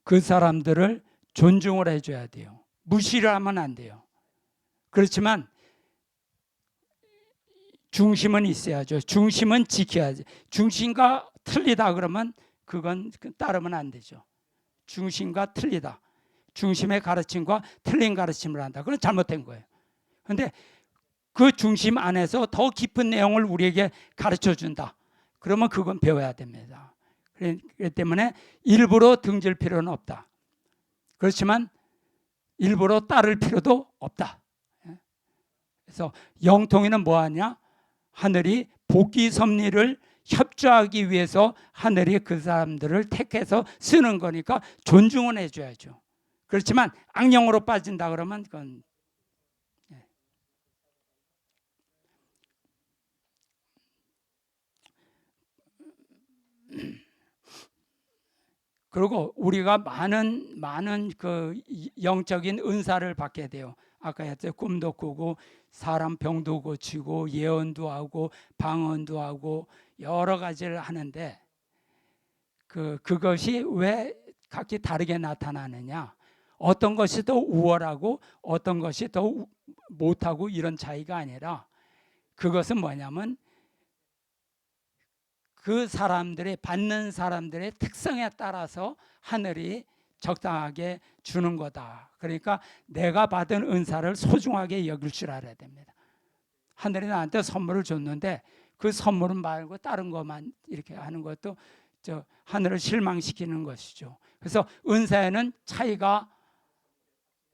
그 사람들을 존중을 해줘야 돼요. 무시를 하면 안 돼요. 그렇지만 중심은 있어야죠. 중심은 지켜야지. 중심과 틀리다 그러면 그건 따르면 안 되죠. 중심과 틀리다. 중심의 가르침과 틀린 가르침을 한다. 그건 잘못된 거예요. 그런데 그 중심 안에서 더 깊은 내용을 우리에게 가르쳐 준다. 그러면 그건 배워야 됩니다. 그렇기 때문에 일부러 등질 필요는 없다. 그렇지만 일부러 따를 필요도 없다. 그래서 영통인은 뭐하냐? 하늘이 복귀 섭리를 협조하기 위해서 하늘이 그 사람들을 택해서 쓰는 거니까 존중은 해줘야죠. 그렇지만 악령으로 빠진다 그러면 그건 그리고 우리가 많은 그 영적인 은사를 받게 돼요. 아까 했죠. 꿈도 꾸고 사람 병도 고치고 예언도 하고 방언도 하고 여러 가지를 하는데 그것이 왜 각기 다르게 나타나느냐? 어떤 것이 더 우월하고 어떤 것이 더 못하고 이런 차이가 아니라 그것은 뭐냐면 그 사람들의 받는 사람들의 특성에 따라서 하늘이 적당하게 주는 거다. 그러니까 내가 받은 은사를 소중하게 여길 줄 알아야 됩니다. 하늘이 나한테 선물을 줬는데 그 선물은 말고 다른 것만 이렇게 하는 것도 하늘을 실망시키는 것이죠. 그래서 은사에는 차이가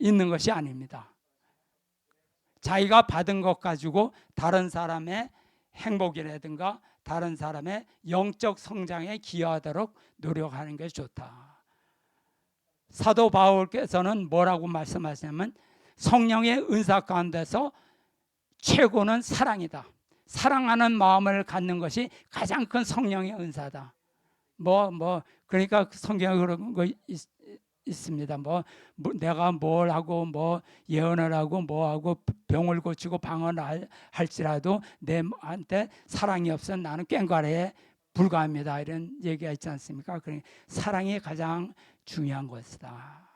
있는 것이 아닙니다. 자기가 받은 것 가지고 다른 사람의 행복이라든가 다른 사람의 영적 성장에 기여하도록 노력하는 것이 좋다. 사도 바울께서는 뭐라고 말씀하시냐면 성령의 은사 가운데서 최고는 사랑이다. 사랑하는 마음을 갖는 것이 가장 큰 성령의 은사다. 그러니까 성경에 그런 거 있습니다. 내가 뭘 하고 예언을 하고 하고 병을 고치고 방언을 할지라도 내한테 사랑이 없으면 나는 꽹과리에 불과합니다. 이런 얘기가 있지 않습니까? 그러니까 사랑이 가장 중요한 것이다.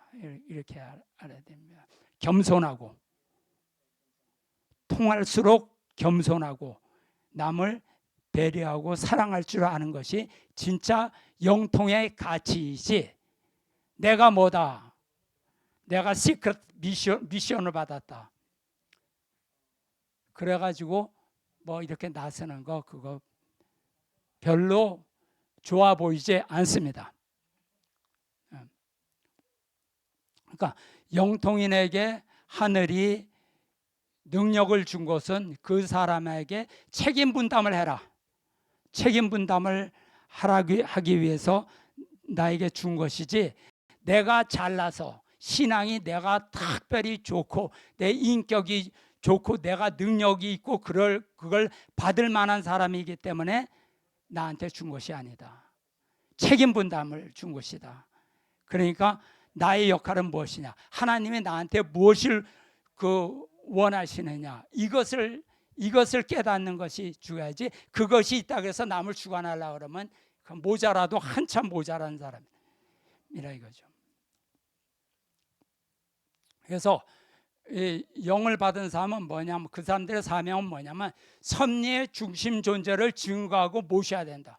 이렇게 알아야 됩니다. 겸손하고 통할수록 겸손하고 남을 배려하고 사랑할 줄 아는 것이 진짜 영통의 가치이지 내가 뭐다. 내가 시크릿 미션을 받았다. 그래가지고 이렇게 나서는 거 그거 별로 좋아 보이지 않습니다. 그러니까 영통인에게 하늘이 능력을 준 것은 그 사람에게 책임 분담을 해라. 책임 분담을 하기 위해서 나에게 준 것이지, 내가 잘나서 신앙이 내가 특별히 좋고 내 인격이 좋고 내가 능력이 있고 그걸 받을 만한 사람이기 때문에 나한테 준 것이 아니다. 책임 분담을 준 것이다. 그러니까 나의 역할은 무엇이냐, 하나님이 나한테 무엇을 원하시느냐, 이것을 깨닫는 것이 중요하지, 그것이 있다고 해서 남을 주관하려고 그러면 모자라도 한참 모자란 사람이라 이거죠. 그래서 이 영을 받은 사람은 뭐냐면, 그 사람들의 사명은 뭐냐면 섭리의 중심 존재를 증거하고 모셔야 된다.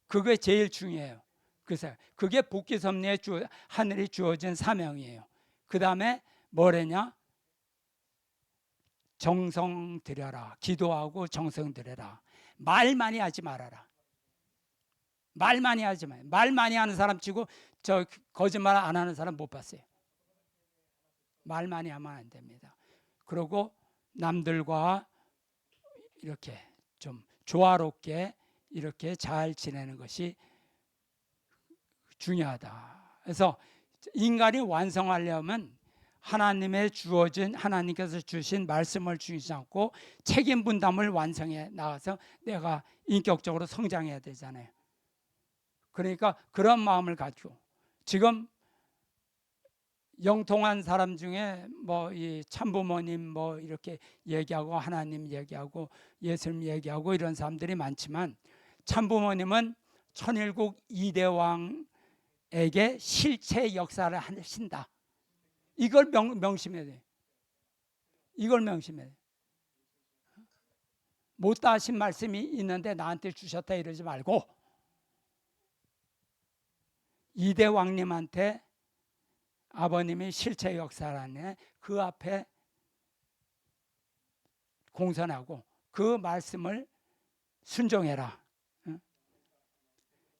그게 제일 중요해요. 그게 복귀 섭리에 하늘이 주어진 사명이에요. 그 다음에 뭐래냐? 정성 들여라. 기도하고 정성 들여라. 말 많이 하지 말아라. 말 많이 하지 마요. 말 많이 하는 사람 치고 저 거짓말 안 하는 사람 못 봤어요. 말 많이 하면 안 됩니다. 그리고 남들과 이렇게 좀 조화롭게 이렇게 잘 지내는 것이 중요하다. 그래서 인간이 완성하려면 하나님의 주어진, 하나님께서 주신 말씀을 주지 않고 책임 분담을 완성해 나가서 내가 인격적으로 성장해야 되잖아요. 그러니까 그런 마음을 가지고, 지금 영통한 사람 중에 뭐 이 참부모님 뭐 이렇게 얘기하고 하나님 얘기하고 예수님 얘기하고 이런 사람들이 많지만, 참부모님은 천일국 이대왕에게 실체 역사를 하신다. 이걸 명심해야 돼. 이걸 명심해야 돼. 못다 하신 말씀이 있는데 나한테 주셨다 이러지 말고, 이대왕님한테 아버님이 실체 역사라네, 그 앞에 공선하고 그 말씀을 순종해라.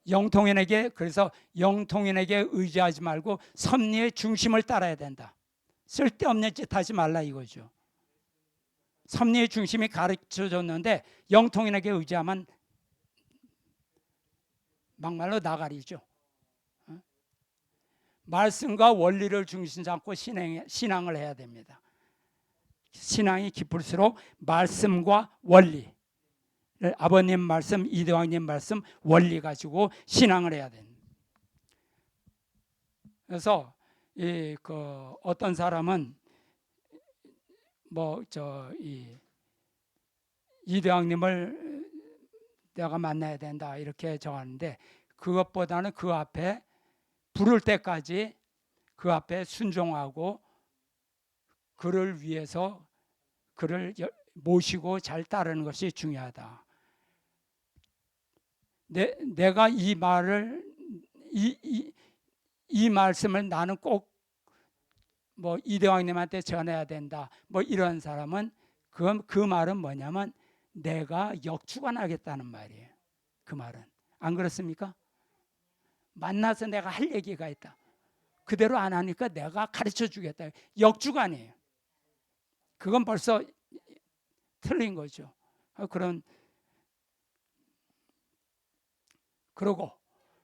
영통인에게, 그래서 영통인에게 의지하지 말고 섭리의 중심을 따라야 된다. 쓸데없는 짓 하지 말라 이거죠. 섭리의 중심이 가르쳐줬는데 영통인에게 의지하면 막말로 나가리죠. 말씀과 원리를 중심 잡고 신앙을 해야 됩니다. 신앙이 깊을수록 말씀과 원리, 아버님 말씀, 이대왕님 말씀, 원리 가지고 신앙을 해야 됩니다. 그래서 어떤 사람은 이대왕님을 내가 만나야 된다 이렇게 정하는데, 그것보다는 그 앞에 부를 때까지 그 앞에 순종하고 그를 위해서 그를 모시고 잘 따르는 것이 중요하다. 내가 이 말을 이 말씀을 나는 꼭 뭐 이대왕님한테 전해야 된다 뭐 이런 사람은 그 말은 뭐냐면 내가 역주관하겠다는 말이에요. 그 말은 안 그렇습니까? 만나서 내가 할 얘기가 있다. 그대로 안 하니까 내가 가르쳐 주겠다. 역주관이에요. 그건 벌써 틀린 거죠. 그러고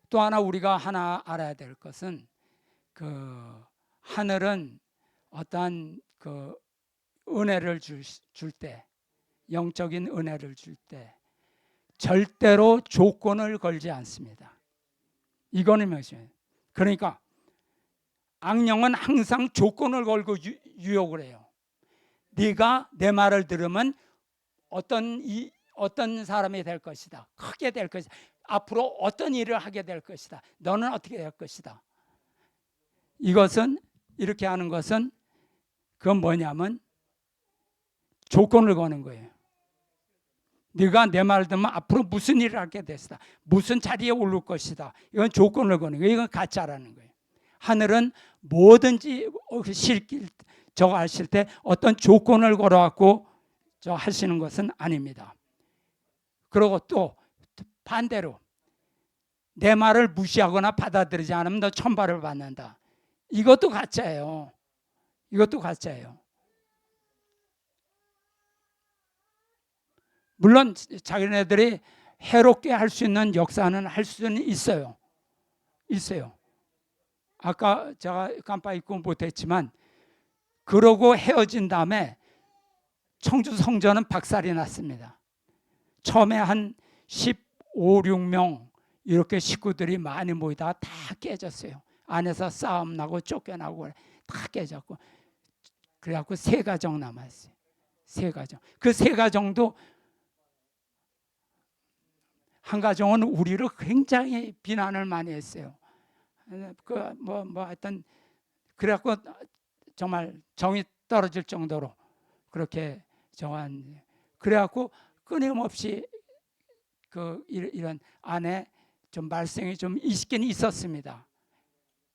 또 하나 우리가 하나 알아야 될 것은, 하늘은 어떠한 은혜를 줄 때, 영적인 은혜를 줄 때 절대로 조건을 걸지 않습니다. 이거는 명심해요. 그러니까 악령은 항상 조건을 걸고 유혹을 해요. 네가 내 말을 들으면 어떤 사람이 될 것이다. 크게 될 것이다. 앞으로 어떤 일을 하게 될 것이다. 너는 어떻게 될 것이다. 이것은, 이렇게 하는 것은 그건 뭐냐면 조건을 거는 거예요. 네가 내 말을 들으면 앞으로 무슨 일을 하게 됐다. 무슨 자리에 오를 것이다. 이건 조건을 거는 거예요. 이건 가짜라는 거예요. 하늘은 뭐든지 저거 하실 때 어떤 조건을 걸어갖고 저 하시는 것은 아닙니다. 그리고 또 반대로 내 말을 무시하거나 받아들이지 않으면 너 천벌을 받는다. 이것도 가짜예요. 이것도 가짜예요. 물론 자기네들이 해롭게 할 수 있는 역사는 할 수는 있어요. 있어요. 아까 제가 깜빡 잊고 못했지만 그러고 헤어진 다음에 청주 성전은 박살이 났습니다. 처음에 한 15, 16명 이렇게 식구들이 많이 모이다가 다 깨졌어요. 안에서 싸움 나고 쫓겨나고 다 깨졌고, 그래갖고 3가정 남았어요. 3가정. 그 3가정도 한 가정은 우리를 굉장히 비난을 많이 했어요. 하여튼 그래갖고 정말 정이 떨어질 정도로 그렇게 정한, 그래갖고 끊임없이 이런 안에 좀 말썽이 좀 있긴 있었습니다.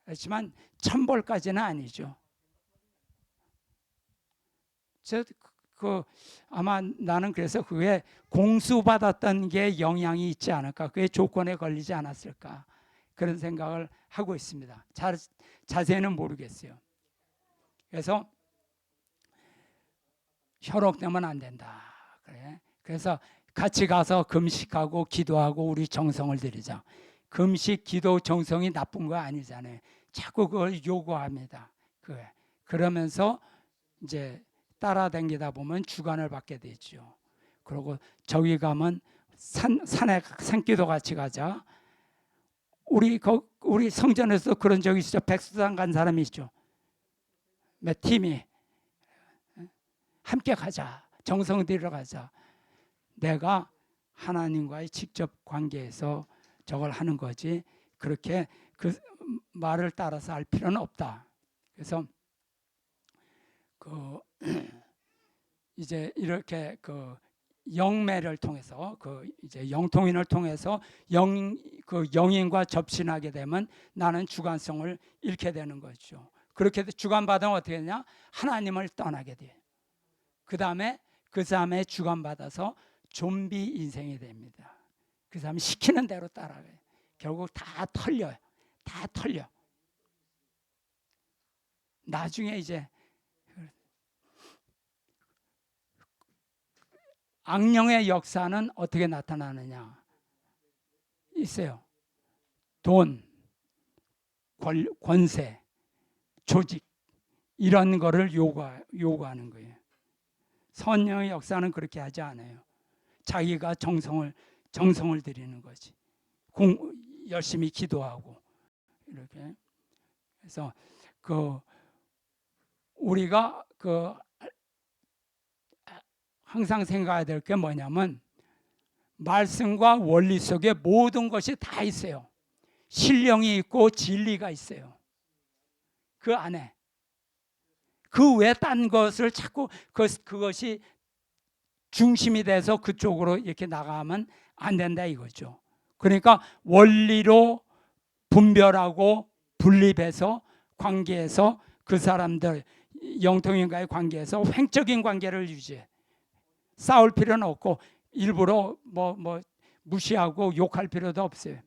그렇지만 천벌까지는 아니죠. 아마 나는 그래서 그게 공수받았던 게 영향이 있지 않을까, 그게 조건에 걸리지 않았을까, 그런 생각을 하고 있습니다. 자세히는 모르겠어요. 그래서 현혹되면 안 된다. 그래. 그래서 같이 가서 금식하고 기도하고 우리 정성을 드리자. 금식, 기도, 정성이 나쁜 거 아니잖아요. 자꾸 그걸 요구합니다. 그러면서 이제 따라다니다 보면 주관을 받게 되죠. 그리고 저기 가면 산에 산기도 같이 가자. 우리 성전에서 그런 적이 있죠. 백수산 간 사람이 있죠. 몇 팀이 함께 가자. 정성 들이러 가자. 내가 하나님과의 직접 관계에서 저걸 하는 거지, 그렇게 그 말을 따라서 할 필요는 없다. 그래서 이제 이렇게 영매를 통해서 이제 영통인을 통해서 영인과 접신하게 되면 나는 주관성을 잃게 되는 거죠. 그렇게 주관받으면 어떻게 되냐? 하나님을 떠나게 돼요. 그 다음에 그 사람의 주관받아서 좀비 인생이 됩니다. 그 사람이 시키는 대로 따라가요. 결국 다 털려요. 다 털려. 나중에 이제 악령의 역사는 어떻게 나타나느냐? 있어요. 돈, 권세, 조직, 이런 거를 요구하는 거예요. 선령의 역사는 그렇게 하지 않아요. 자기가 정성을 들이는 거지. 열심히 기도하고 이렇게. 그래서 우리가 항상 생각해야 될 게 뭐냐면, 말씀과 원리 속에 모든 것이 다 있어요. 신령이 있고 진리가 있어요. 그 안에. 그 외 딴 것을 자꾸 그것이 중심이 돼서 그쪽으로 이렇게 나가면 안 된다 이거죠. 그러니까 원리로 분별하고 분립해서 관계에서 그 사람들 영통인과의 관계에서 횡적인 관계를 유지해. 싸울 필요는 없고 일부러 뭐 무시하고 욕할 필요도 없어요.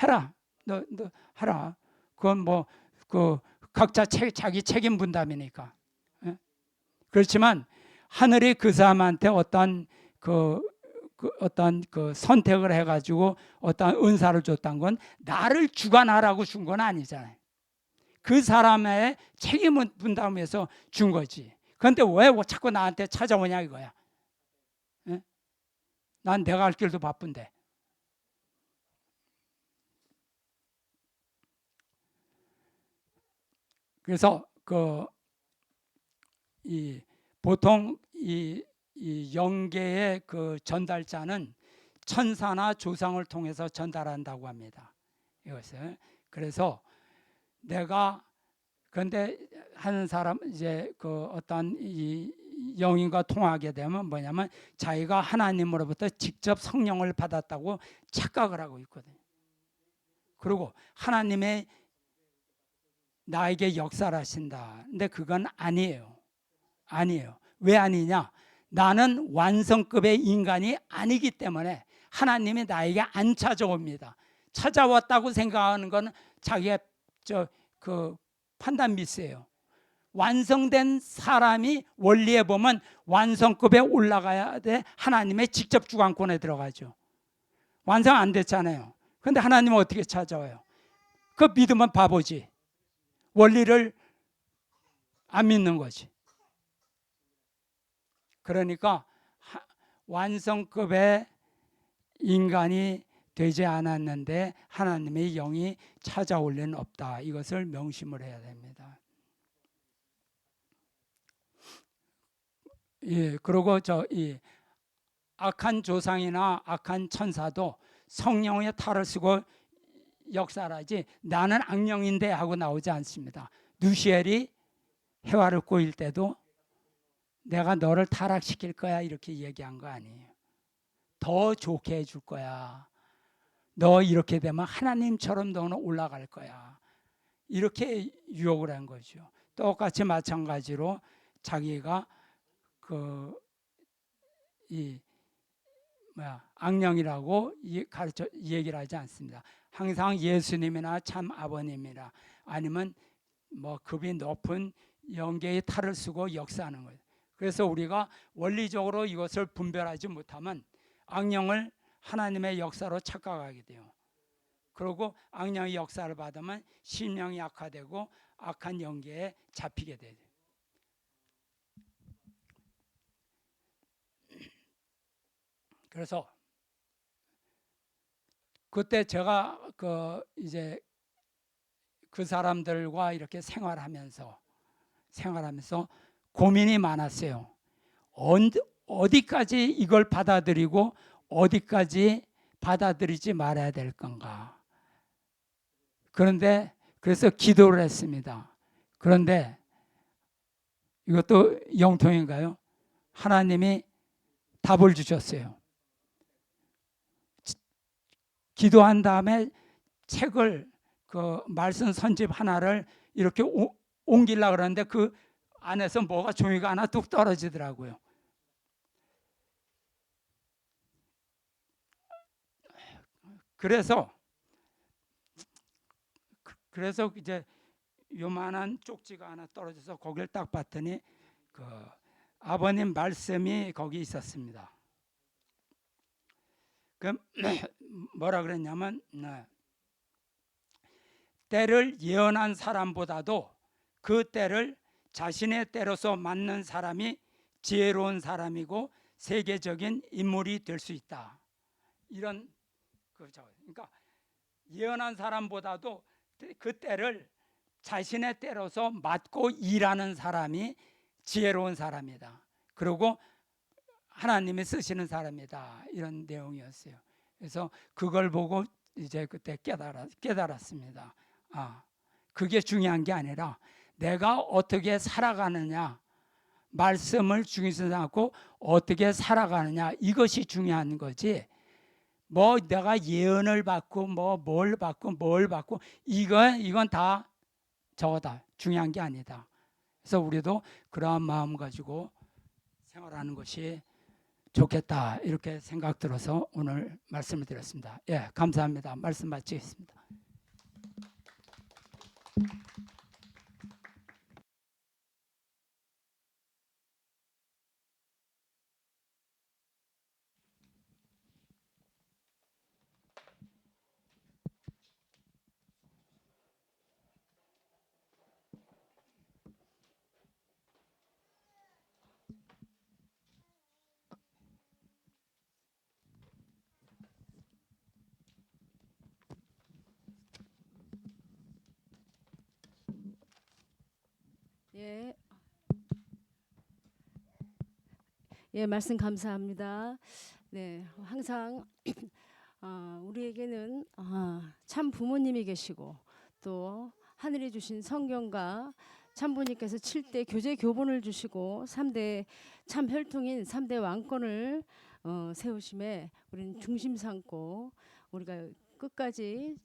해라. 너 하라. 그건 각자 자기 책임 분담이니까. 그렇지만 하늘이 그 사람한테 어떤 선택을 해가지고 어떤 은사를 줬다는 건 나를 주관하라고 준 건 아니잖아요. 그 사람의 책임 분담에서 준 거지. 그런데 왜 자꾸 나한테 찾아오냐 이거야. 난 내가 할 길도 바쁜데. 그래서 보통 이 영계의 전달자는 천사나 조상을 통해서 전달한다고 합니다. 이것을. 그래서 그런데 하는 사람 이제 어떤 이 영인과 통하게 되면 뭐냐면 자기가 하나님으로부터 직접 성령을 받았다고 착각을 하고 있거든요. 그리고 하나님의 나에게 역사를 하신다. 근데 그건 아니에요. 아니에요. 왜 아니냐? 나는 완성급의 인간이 아니기 때문에 하나님이 나에게 안 찾아옵니다. 찾아왔다고 생각하는 거는 자기의 그 판단 미스예요. 완성된 사람이 원리에 보면 완성급에 올라가야 돼. 하나님의 직접 주관권에 들어가죠. 완성 안 됐잖아요. 그런데 하나님은 어떻게 찾아와요? 그 믿으면 바보지. 원리를 안 믿는 거지. 그러니까 완성급의 인간이 되지 않았는데 하나님의 영이 찾아올 리는 없다. 이것을 명심을 해야 됩니다. 예, 그리고 이 악한 조상이나 악한 천사도 성령의 탈을 쓰고 역사하지 나는 악령인데 하고 나오지 않습니다. 누시엘이 해와를 꼬일 때도 내가 너를 타락시킬 거야 이렇게 얘기한 거 아니에요. 더 좋게 해줄 거야. 너 이렇게 되면 하나님처럼 너는 올라갈 거야. 이렇게 유혹을 한 거죠. 똑같이 마찬가지로 자기가 악령이라고 가르쳐 얘기를 하지 않습니다. 항상 예수님이나 참 아버님이나 아니면 뭐 급이 높은 영계의 탈을 쓰고 역사하는 거예요. 그래서 우리가 원리적으로 이것을 분별하지 못하면 악령을 하나님의 역사로 착각하게 돼요. 그리고 악령의 역사를 받으면 심령이 약화되고 악한 영계에 잡히게 돼요. 그래서 그때 제가 이제 그 사람들과 이렇게 생활하면서 고민이 많았어요. 어디까지 이걸 받아들이고 어디까지 받아들이지 말아야 될 건가. 그래서 기도를 했습니다. 그런데 이것도 영통인가요? 하나님이 답을 주셨어요. 기도한 다음에 책을 말씀 선집 하나를 이렇게 옮기려고 그러는데 그 안에서 뭐가 종이가 하나 뚝 떨어지더라고요. 그래서 이제 요만한 쪽지가 하나 떨어져서 거기를 딱 봤더니 아버님 말씀이 거기 있었습니다. 그 뭐라 그랬냐면 때를 예언한 사람보다도 그 때를 자신의 때로서 맞는 사람이 지혜로운 사람이고 세계적인 인물이 될 수 있다. 이런 그러니까 예언한 사람보다도 그 때를 자신의 때로서 맞고 일하는 사람이 지혜로운 사람이다. 그리고 하나님이 쓰시는 사람이다. 이런 내용이었어요. 그래서 그걸 보고 이제 그때 깨달았습니다. 그게 중요한 게 아니라 내가 어떻게 살아가느냐, 말씀을 중요시 생각하고 어떻게 살아가느냐, 이것이 중요한 거지. 뭐 내가 예언을 받고 뭘 받고 이건 다 저거다. 중요한 게 아니다. 그래서 우리도 그러한 마음 가지고 생활하는 것이 좋겠다 이렇게 생각 들어서 오늘 말씀을 드렸습니다. 예, 감사합니다. 말씀 마치겠습니다. 예. 예, 말씀 감사합니다. 네, 항상 우리에게는 참 부모님이 계시고 또 하늘이 주신 성경과 참부님께서 7대 교제 교본을 주시고 3대 참 혈통인 3대 왕권을 세우심에 우리는 중심 삼고 우리가 끝까지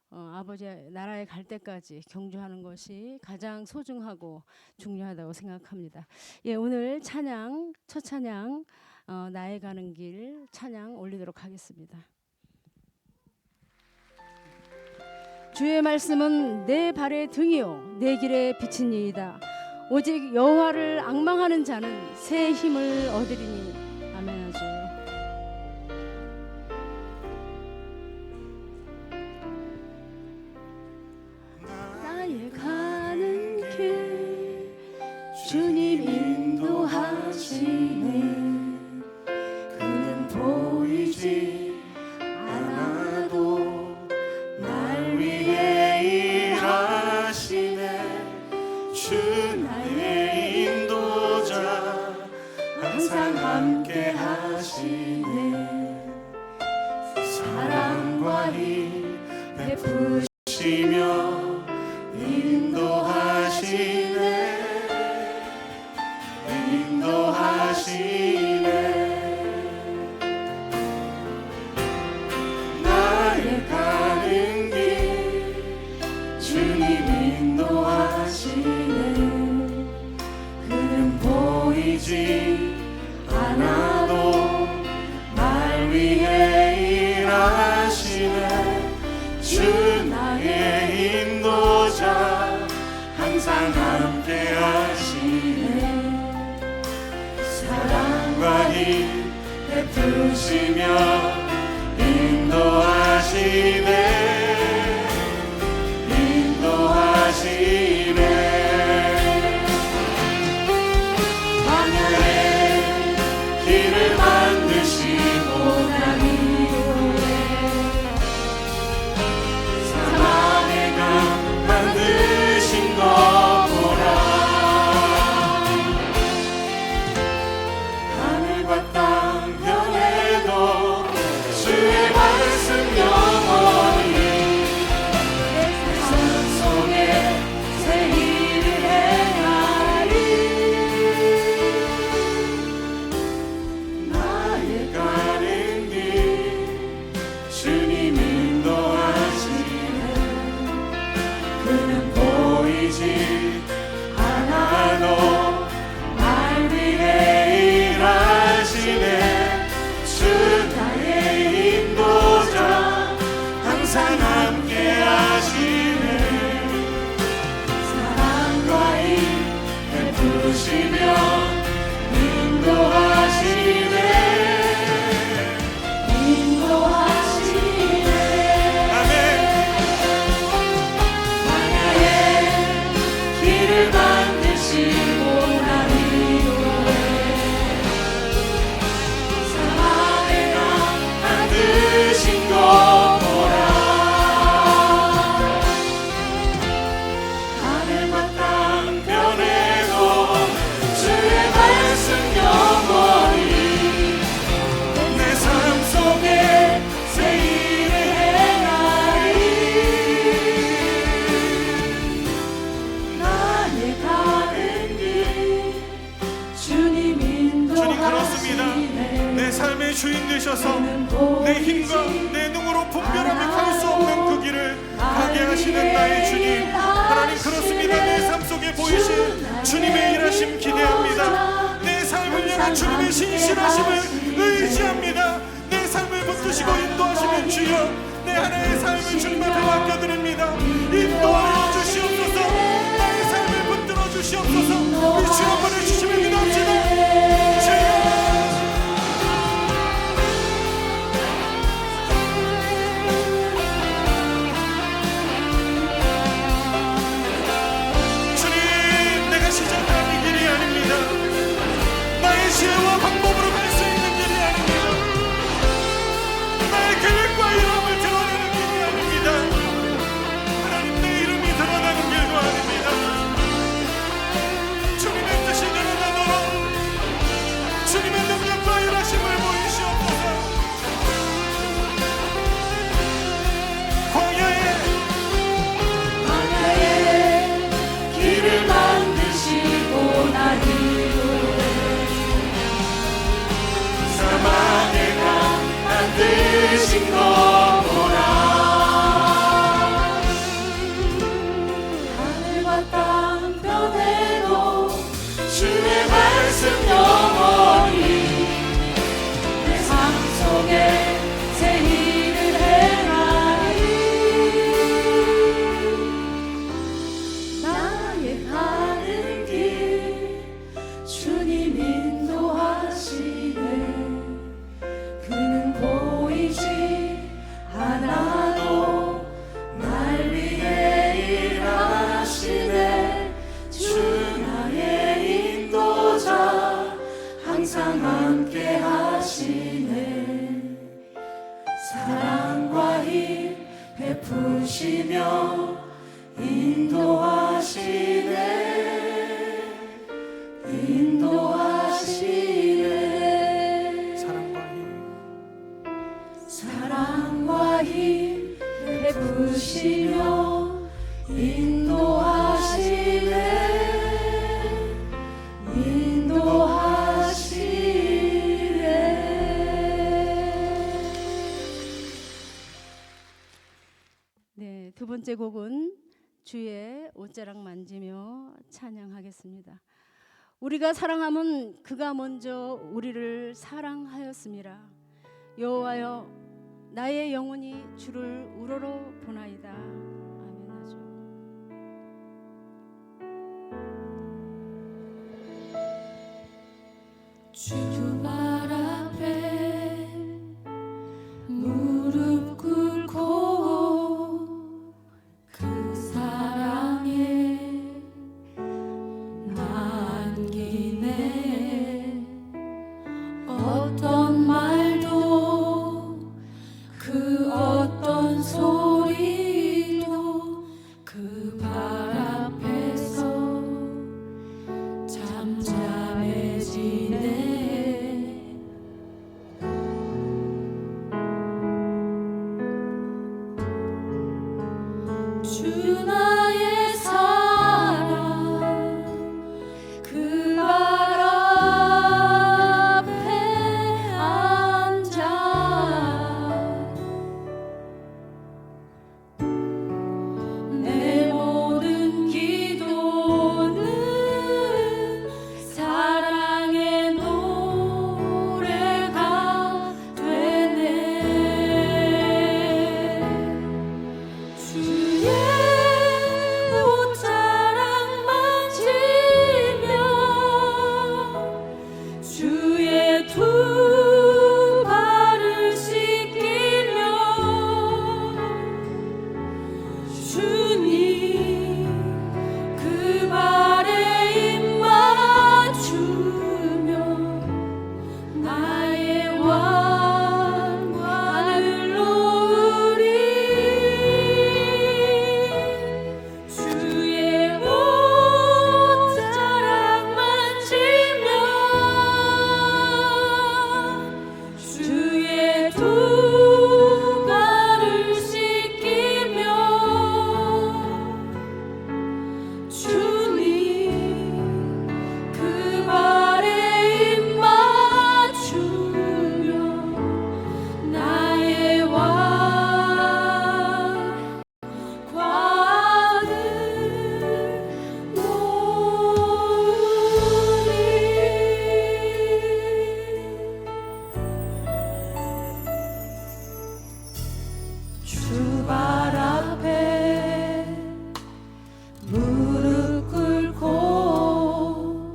아버지의 나라에 갈 때까지 경주하는 것이 가장 소중하고 중요하다고 생각합니다. 예, 오늘 찬양 첫 찬양 나의 가는 길 찬양 올리도록 하겠습니다. 주의 말씀은 내 발의 등이요 내 길의 빛이니이다. 오직 여호와를 앙망하는 자는 새 힘을 얻으리니. 아멘. 하죠. 나의 가는 길 주님 인도하시네. 그는 보이지 않아도 날 위해 일하시네. 주 나의 인도자 항상 함께 하시네. 사랑과 힘 베푸시며 인도하시네. 인도하시네. 나의 가는 길 주님 인도하시네. 그는 보이지 않아도 날 위해 일하시네. 주 나의 인도자 항상 함께 하시네. 사랑과 힘 베푸시며 인도하시네. 인도하시네. 광야에 길을 만드시고 난 이후에 사막에 강 만드신 것 보라. 하늘과 땅 변해도 주의 말씀 영원히. 세상 속에 새 일을 행하리. 나의 가는 길 주님 인도하시네. 그는 보이지 않아도 날 위해 일하시네. 주 나의 인도자 항상 함께 하시네. 사랑과 힘 베푸시며 인도하시네. 인도하시네. 아멘. 광야에 길을 만드시고 난 이후에 사막에 강 만드신 것 보라. 하늘과 땅 변해도 주의 말씀 영원히. 내 삶 속에 새 일을 행하리. 나의 가는 길 주님 그렇습니다. 인도하시네. 내 삶의 주인 되셔서 내 힘과 내 능으로 분별하며 갈 수 없는 그 길을 가게 하시는 나의 주님 하나님, 그렇습니다. 내 삶 속에 보이신 주님의 일하심 기대합니다. 내 삶을 향한 주님의 신실하심을 의지합니다. 내 삶을 붙드시고 인도하시는 주여, 내 하나의 삶을 주님 앞에 맡겨드립니다. 인도하여 주시옵소서. 나의 삶을 붙들어 주시옵소서. 우리 주 한 번에 주시면 기도합시다. 주여, 주님, 내가 시작한 이 길이 아닙니다. 나의 지혜와 방법으로 갈 수 있는 길이 아닙니다. 나의 계획과 이름을 드러내는 길이 아닙니다. 하나님, 내 이름이 베푸시며 인도하시네 인도하시네 사랑과 힘 베푸시며 인도하시네 네, 두 번째 곡은 주의 옷자락 만지며 찬양하겠습니다. 우리가 사랑함은 그가 먼저 우리를 사랑하였습니다. 여호와여 나의 영혼이 주를 우러러 보나이다. 아멘 하죠. 주 발 앞에 무릎 꿇고 그 사랑에 나 안기네 어떤 말도 그 어떤 소리도 그 발 앞에서 잠잠해지네 주 나의 사랑 그 발 앞에 앉아 내 모든 기도는 사랑의 노래가 되네 주의 옷자락 만지며 주의 두 발을 씻기며 주님 그 발에 입 맞추며 나의 왕과 하늘로 우리 주의 옷자락 만지며 주의 두 발을 씻기며 주님 그 발에 입 맞추며 나의 왕과 하늘 주 발 앞에 무릎 꿇고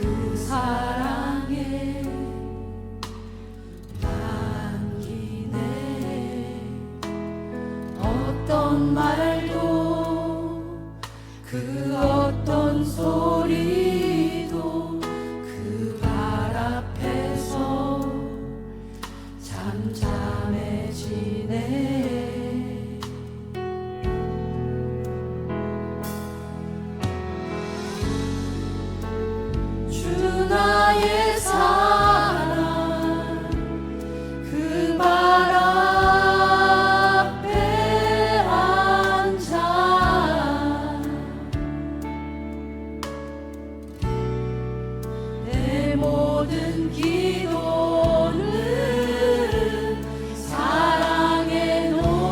그 사랑에 남기네 어떤 말도 그 어떤 소리도 그 발 앞에서 잠잠해지네 주 나의 사랑 그 발 앞에 앉아 내 모든 기도는 사랑의 노래가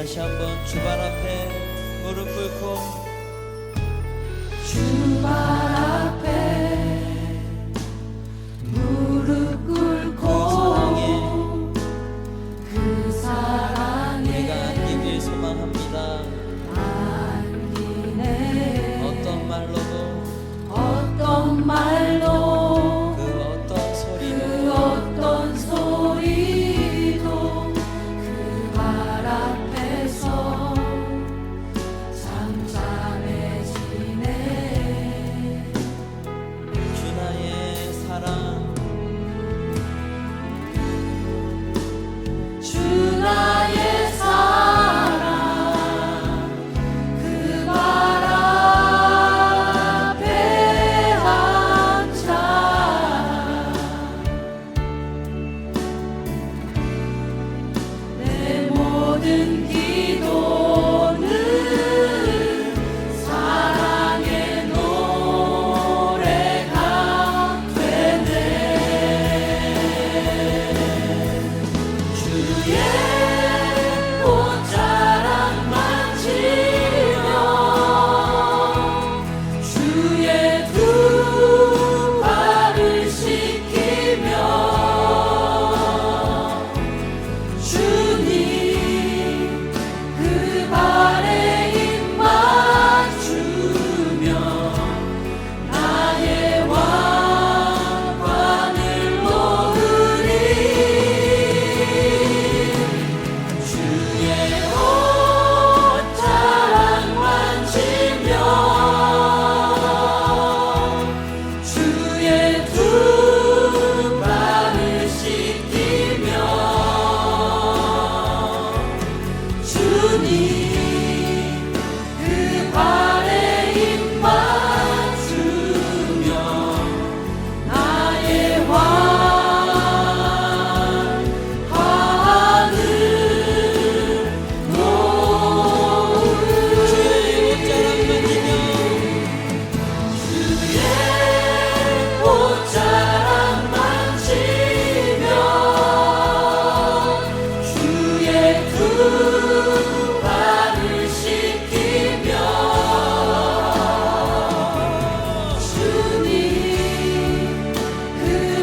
다시 한번 주발 앞에 무릎 꿇고 주발 앞에 무릎 꿇고 그 사랑에 우리가 안기길 소망합니다. 안기네. 어떤 말로도 어떤 말도 그 어떤 그 소리도 어떤 소리도 그 발 앞에서 잠잠해지네. 주 나의 사랑 주 나의 사랑 그 발 앞에 앉아 내 모든 기도는 사랑의 노래가 되네. 주의 옷자락 만지며 주의 두 발을 씻기며 주님 그 발에 입 맞추며 나의 왕관을 놓으리. 주의 옷자락 만지며 주의 두 발을 씻기며 주님 그 발에 입 맞추며 나의 왕관을 놓으리. 주의 옷자락 만지며 주의 옷자락 만지며 주의 두 발을 씻기며 주님 그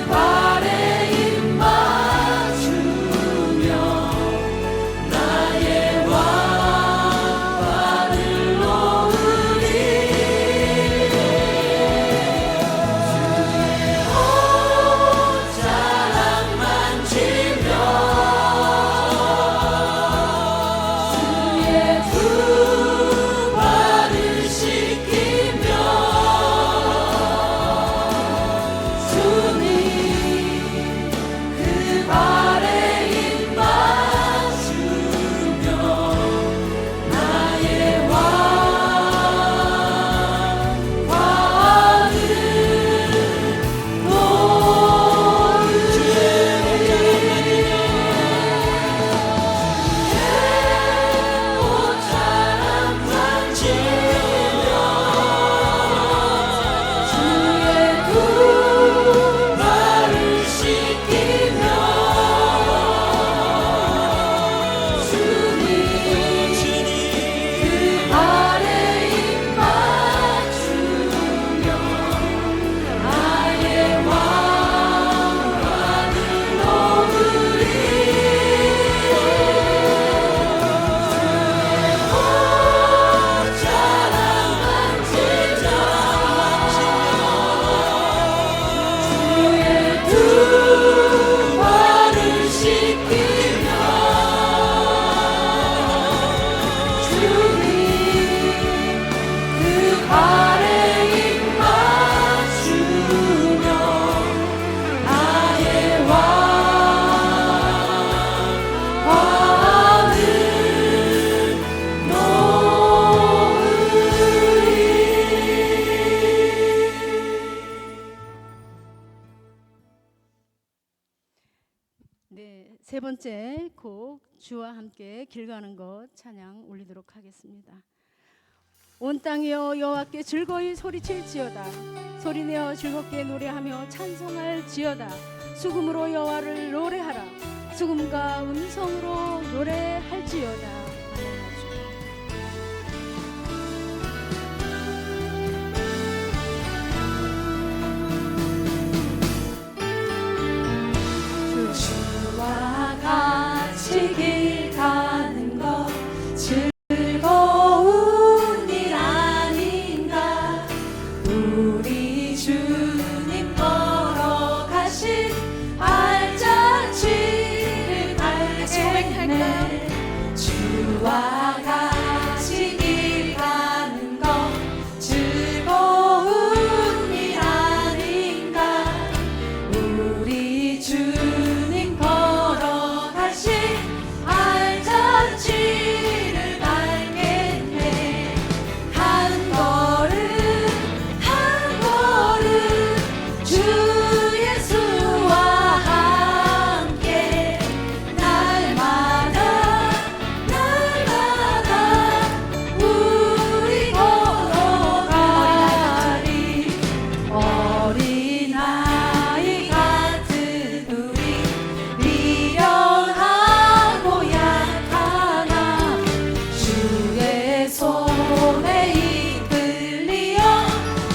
발에 입 맞추며 나의 왕관을 놓으리. 옷자락 만지며 주의 두 발을 씻기며 주님 그 발에 입 맞추며 나의 왕관을 옷자락 만지며 주의 두 발을 씻기며 주님 그 발에 입 맞추며 나의 왕관을 놓으리. 옷자락 만지며 주의 두 발을 씻기며 주님 그 발에 입 맞추며 나의 왕관을 네, 세 번째 곡 주와 함께 길 가는 것 찬양 올리도록 하겠습니다. 온 땅이여 여호와께 즐거이 소리칠지어다. 소리내어 즐겁게 노래하며 찬송할지어다. 수금으로 여호와를 노래하라. 수금과 음성으로 노래할지어다. 주와 같이 길 가는 것 즐거운 일 아닌가. 우리 주님 걸어가신 알잔치를 알겠네. 한 걸음 한 걸음 주 예수와 함께 날마다 우리 걸어가리. 어린아이 같은 우리 미련하고 약하나 주의 손에 이끌리어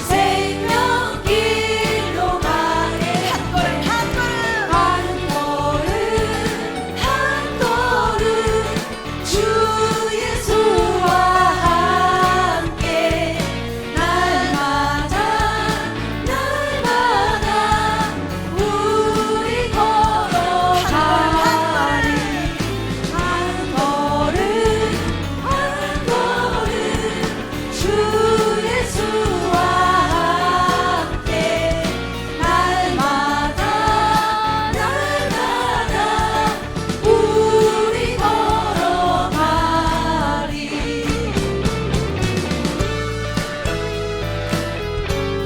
생명길로 가네. 한 걸음 한 걸음 주 예수와 함께 날마다 우리 걸어가리. 한 걸음 한 걸음 주 예수와 함께 날마다 우리 걸어가리.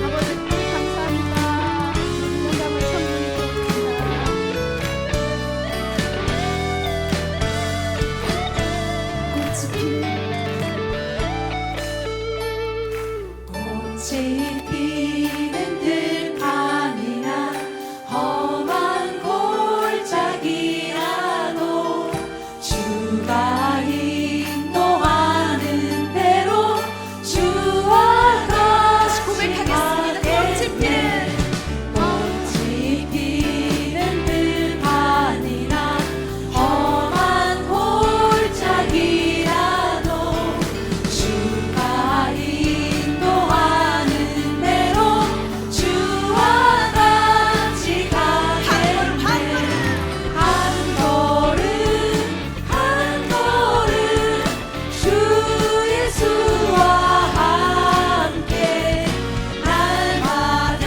아버지 감사합니다. 농담을 꽃이 피는 들판이나 험한 골짜기라도 주가 인도하는 대로 주와 같이 고백하겠습니다. 꽃이 피는 들판이나 험한 골짜기라도 주가 인도하는 대로 주와 같이 가겠네. 한 걸음 한 걸음 주 예수와 함께 날마다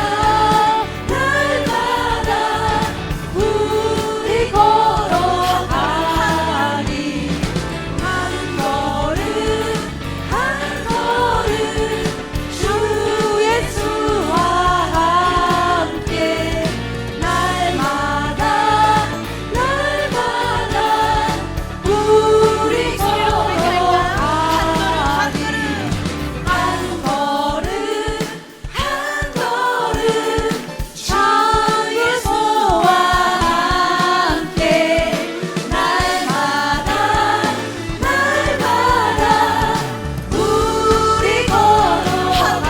우리 걸어가리. 한 걸음 한 걸음 주 예수와 함께 날마다 우리 걸어가리. 한 걸음 한 걸음 주 예수와 함께 날마다 우리 걸어가리.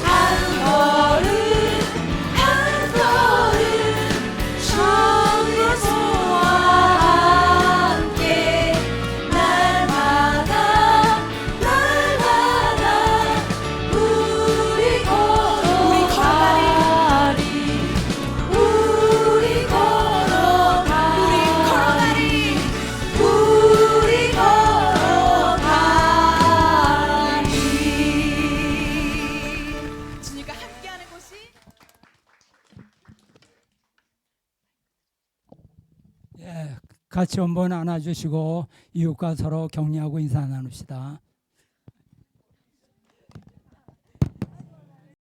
한 걸음 한 걸음 주 예수와 함께 날마다 우리 걸어가리. 우리 걸어가리. 우리 걸어가리. 주님과 함께하는 곳이 예, 같이 한번 안아주시고 이웃과 서로 격려하고 인사 나눕시다.